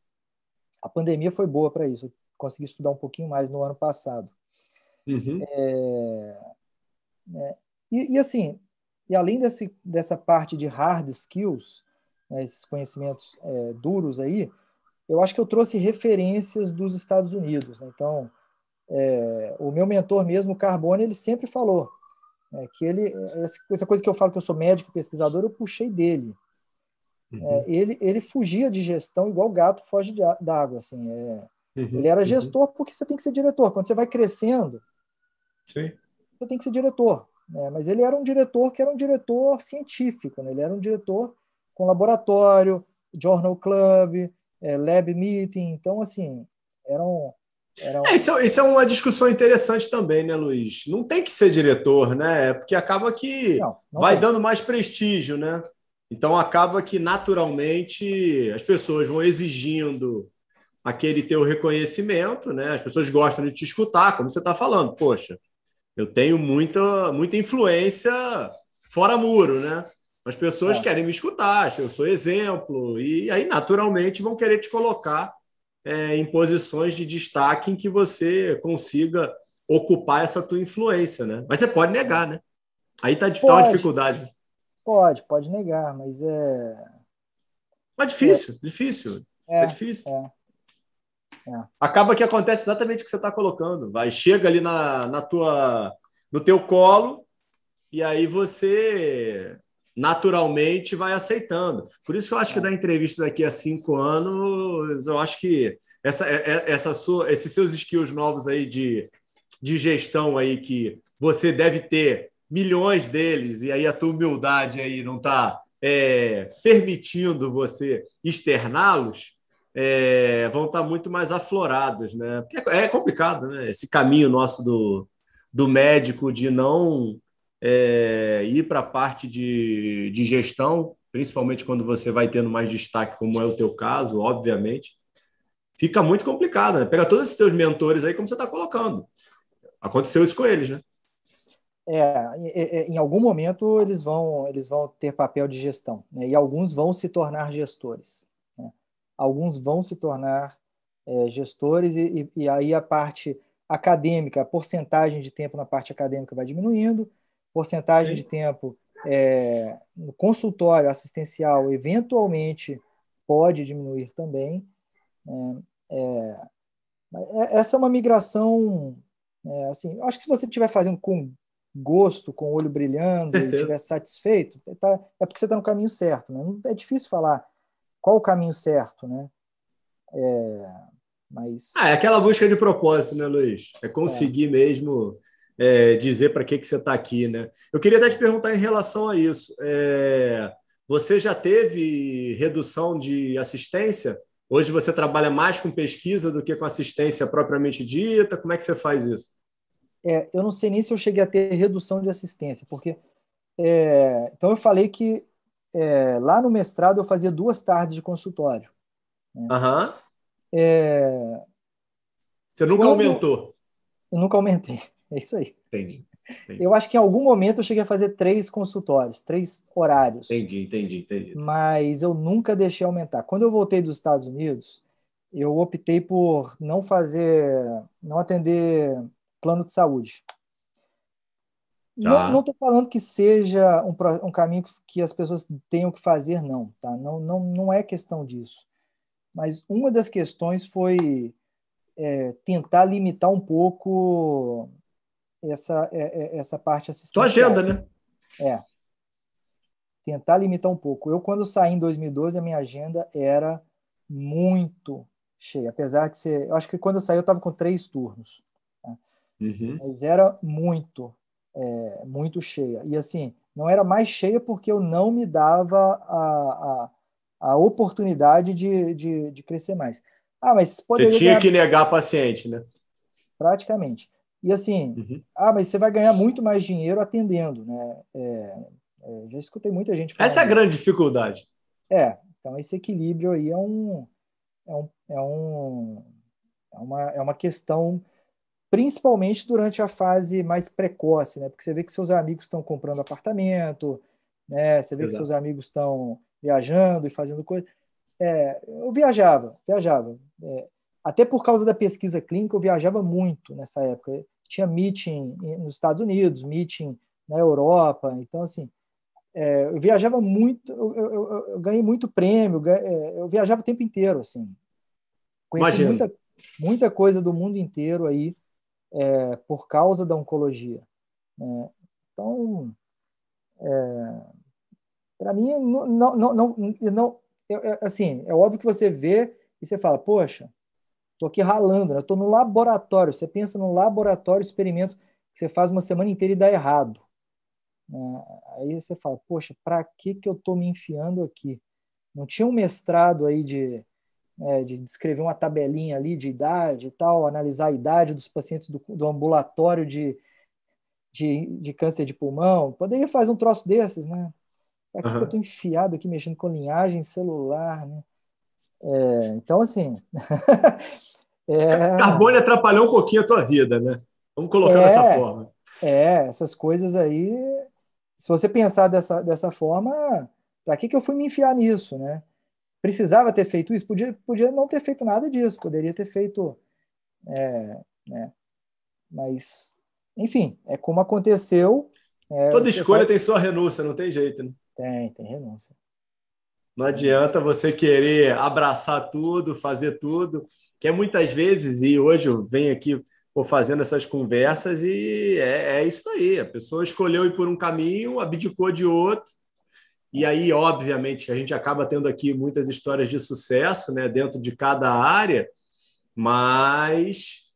A pandemia foi boa para isso, eu consegui estudar um pouquinho mais no ano passado. E assim, e além dessa parte de hard skills, né, esses conhecimentos duros aí, eu acho que eu trouxe referências dos Estados Unidos. Né? Então, o meu mentor mesmo, o Carbone, ele sempre falou que essa coisa que eu falo que eu sou médico e pesquisador, eu puxei dele. Ele fugia de gestão igual gato foge da água. Assim, ele era gestor porque você tem que ser diretor. Quando você vai crescendo, você tem que ser diretor. Mas ele era um diretor que era um diretor científico. Né? Ele era um diretor com laboratório, journal club, lab meeting. Então, assim, Isso é uma discussão interessante também, né, Luiz? Não tem que ser diretor, né? Porque acaba que não vai tem. dando mais prestígio, né? Então acaba que naturalmente as pessoas vão exigindo aquele teu reconhecimento, né? As pessoas gostam de te escutar, como você está falando. Poxa, eu tenho muita influência fora muro, né? As pessoas querem me escutar, eu sou exemplo, e aí naturalmente vão querer te colocar em posições de destaque em que você consiga ocupar essa tua influência, né? Mas você pode negar, né? Aí tá uma dificuldade. Pode negar, mas Mas difícil. É difícil. Acaba que acontece exatamente o que você está colocando. Chega ali no teu colo e aí você naturalmente vai aceitando. Por isso que eu acho que da entrevista daqui a 5 anos, eu acho que esses seus skills novos aí de gestão aí que você deve ter milhões deles, e aí a tua humildade aí não está permitindo você externá-los, vão estar muito mais aflorados, né? Porque é complicado, né? Esse caminho nosso do médico de não ir para a parte de gestão, principalmente quando você vai tendo mais destaque, como é o teu caso, obviamente, fica muito complicado, né? Pega todos esses teus mentores aí, como você está colocando. Aconteceu isso com eles, né? Em algum momento eles vão ter papel de gestão, né? E alguns vão se tornar gestores, né? Alguns vão se tornar gestores e aí a parte acadêmica, a porcentagem de tempo na parte acadêmica vai diminuindo, porcentagem de tempo no consultório assistencial eventualmente pode diminuir também, né? Essa é uma migração, assim, acho que se você estiver fazendo com gosto, com o olho brilhando e estiver satisfeito, é porque você está no caminho certo, né? Não é difícil falar qual o caminho certo, né? Mas é aquela busca de propósito, né, Luiz? É conseguir mesmo dizer para que você está aqui, né? Eu queria até te perguntar em relação a isso. Você já teve redução de assistência? Hoje você trabalha mais com pesquisa do que com assistência propriamente dita? Como é que você faz isso? Eu não sei nem se eu cheguei a ter redução de assistência, porque então eu falei que lá no mestrado eu fazia 2 tardes de consultório, né? Aham. É, Você nunca aumentou? Eu nunca aumentei, é isso aí. Entendi. Eu acho que em algum momento eu cheguei a fazer 3 consultórios, 3 horários. Entendi. Mas eu nunca deixei aumentar. Quando eu voltei dos Estados Unidos, eu optei por não atender plano de saúde. Não Tá. estou falando que seja um caminho que as pessoas tenham que fazer, não, tá? Não é questão disso. Mas uma das questões foi tentar limitar um pouco essa parte Tua assistencial. agenda, né? Tentar limitar um pouco. Quando saí em 2012, a minha agenda era muito cheia, apesar de ser... Eu acho que quando eu saí eu estava com 3 turnos, tá? Uhum. Mas era muito cheia. E assim, não era mais cheia porque eu não me dava a oportunidade de crescer mais. Mas Você poderia tinha ganhar que negar paciente, né? praticamente. E assim, Uhum. mas você vai ganhar muito mais dinheiro atendendo, né? Já escutei muita gente Essa é a falando isso. grande dificuldade. Então esse equilíbrio aí é uma questão, principalmente durante a fase mais precoce, né? Porque você vê que seus amigos estão comprando apartamento, né? Você vê que seus Exato. amigos estão viajando e fazendo coisa. Eu viajava. Até por causa da pesquisa clínica, eu viajava muito nessa época. Tinha meeting nos Estados Unidos, meeting na Europa. Então, assim, eu viajava muito, eu ganhei muito prêmio, eu viajava o tempo inteiro, assim. Conheci Imagino. muita coisa do mundo inteiro aí, por causa da oncologia, né? Então, para mim, não assim, é óbvio que você vê e você fala, poxa, estou aqui ralando, né? Estou no laboratório. Você pensa no laboratório, experimento que você faz uma semana inteira e dá errado, né? Aí você fala, poxa, para que eu estou me enfiando aqui? Não tinha um mestrado aí de descrever uma tabelinha ali de idade e tal, analisar a idade dos pacientes do ambulatório de câncer de pulmão. Poderia fazer um troço desses, né? Para que eu Uhum. estou enfiado aqui mexendo com linhagem celular, né? Então, assim, Carbone atrapalhou um pouquinho a tua vida, né? Vamos colocar dessa é, forma. essas coisas aí, se você pensar dessa forma, para que eu fui me enfiar nisso, né? Precisava ter feito isso? Podia não ter feito nada disso, poderia ter feito, né? Mas, enfim, é como aconteceu. Toda Você escolha faz. tem sua renúncia, não tem jeito, né? Tem renúncia. Não Tem renúncia. adianta você querer abraçar tudo, fazer tudo, que é muitas vezes, e hoje eu venho aqui fazendo essas conversas e é isso aí. A pessoa escolheu ir por um caminho, abdicou de outro. E aí, obviamente, a gente acaba tendo aqui muitas histórias de sucesso, né, dentro de cada área, mas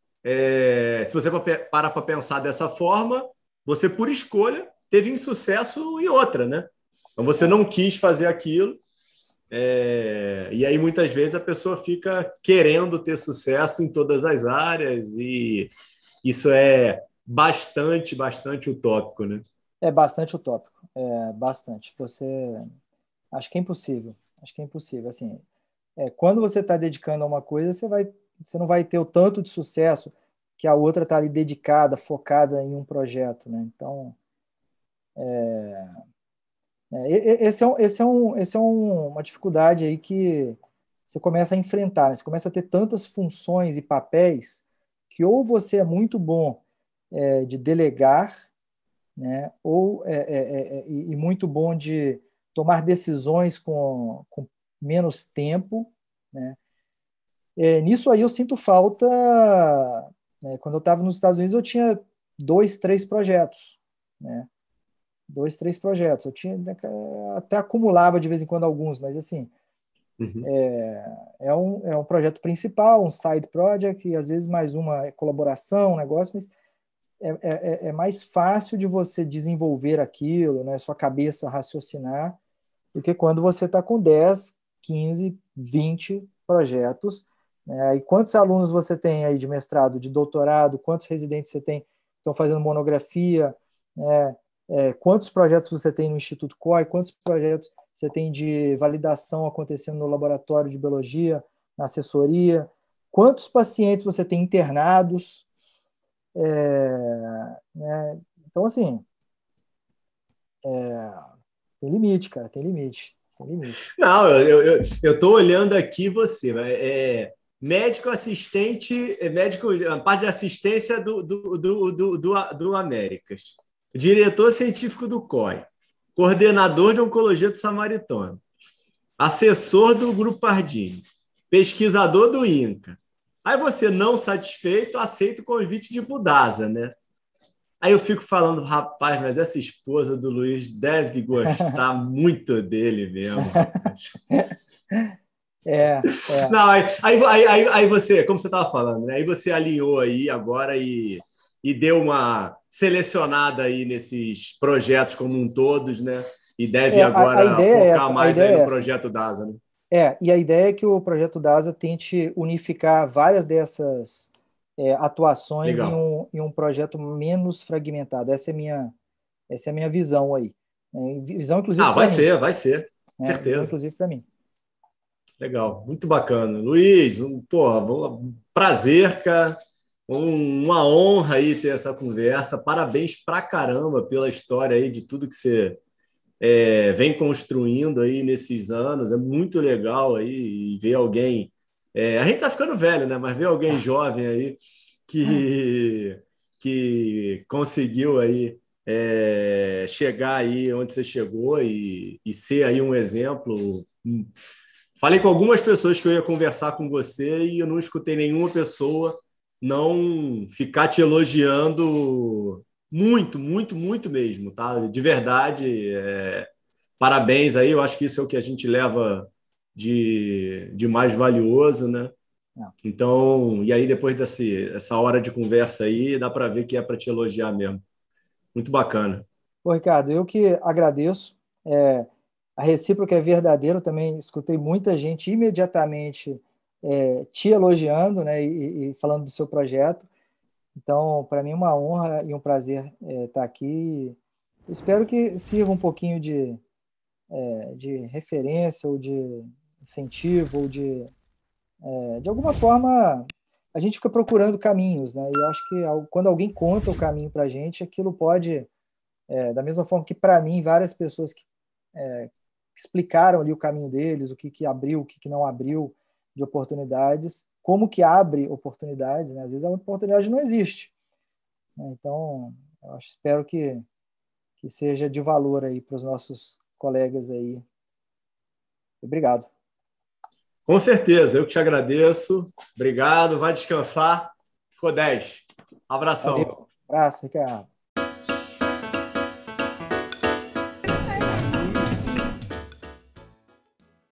se você para pensar dessa forma, você, por escolha, teve insucesso em outra, né? Então, você não quis fazer aquilo, e aí, muitas vezes, a pessoa fica querendo ter sucesso em todas as áreas, e isso é bastante, bastante utópico, né? É bastante utópico, bastante. Acho que é impossível. Acho que é impossível. Assim, quando você está dedicando a uma coisa, você não vai ter o tanto de sucesso que a outra está ali dedicada, focada em um projeto, né? Então, esse é uma dificuldade aí que você começa a enfrentar, né? Você começa a ter tantas funções e papéis que ou você é muito bom de delegar, né? Ou e muito bom de tomar decisões com menos tempo, né? Nisso aí eu sinto falta, né? Quando eu estava nos Estados Unidos eu tinha 2, 3 projetos, né? 2, 3 projetos. Eu tinha até acumulava de vez em quando alguns, mas assim Uhum. é um projeto principal, um side project e às vezes mais uma colaboração, um negócio, mas é mais fácil de você desenvolver aquilo, né? Sua cabeça raciocinar, do que quando você está com 10, 15, 20 projetos, né? E quantos alunos você tem aí de mestrado, de doutorado, quantos residentes você tem que estão fazendo monografia, né? Quantos projetos você tem no Instituto COI, quantos projetos você tem de validação acontecendo no laboratório de biologia, na assessoria, quantos pacientes você tem internados, né? Então, assim, tem limite, cara, tem limite, tem limite. Não, eu estou olhando aqui você, médico assistente, médico, a parte de assistência do Américas, diretor científico do COI, coordenador de oncologia do Samaritano, assessor do Grupo Pardini, pesquisador do INCA. Aí você, não satisfeito, aceita o convite de Budasa, né? Aí eu fico falando, rapaz, mas essa esposa do Luiz deve gostar muito dele mesmo, rapaz. É, é. Não, aí você, como você estava falando, né? Aí você alinhou aí agora e deu uma selecionada aí nesses projetos como um todos, né? E deve A agora ideia é focar essa, a mais aí ideia é no essa. projeto DASA, né? E a ideia é que o projeto DASA tente unificar várias dessas atuações em Legal. um projeto menos fragmentado. Essa é a minha visão aí. Visão, inclusive, Ah, para mim. vai ser, Né? Visão, certeza. inclusive, para mim. Legal, muito bacana. Luiz, prazer, cara. Uma honra aí ter essa conversa. Parabéns pra caramba pela história aí de tudo que você vem construindo aí nesses anos. É muito legal aí ver alguém. A gente tá ficando velho, né? Mas ver alguém jovem aí que, que conseguiu aí chegar aí onde você chegou e ser aí um exemplo. Falei com algumas pessoas que eu ia conversar com você e eu não escutei nenhuma pessoa não ficar te elogiando muito, muito, muito mesmo, tá? De verdade, parabéns aí. Eu acho que isso é o que a gente leva de mais valioso, né? Não. Então, e aí depois dessa hora de conversa aí, dá para ver que é para te elogiar mesmo. Muito bacana. Pô, Ricardo, eu que agradeço. A recíproca é verdadeira. Eu também escutei muita gente imediatamente te elogiando, né, e falando do seu projeto. Então, para mim é uma honra e um prazer estar aqui. Eu espero que sirva um pouquinho de referência ou de incentivo ou de alguma forma a gente fica procurando caminhos, né? E eu acho que quando alguém conta o caminho para a gente, aquilo pode, da mesma forma que para mim várias pessoas que explicaram ali o caminho deles, o que abriu, o que não abriu de oportunidades, como que abre oportunidades, né? Às vezes a oportunidade não existe, né? Então, espero que seja de valor aí para os nossos colegas aí. Obrigado. Com certeza, eu que te agradeço. Obrigado, vai descansar. Ficou 10. Abração. Valeu. Abraço, Ricardo.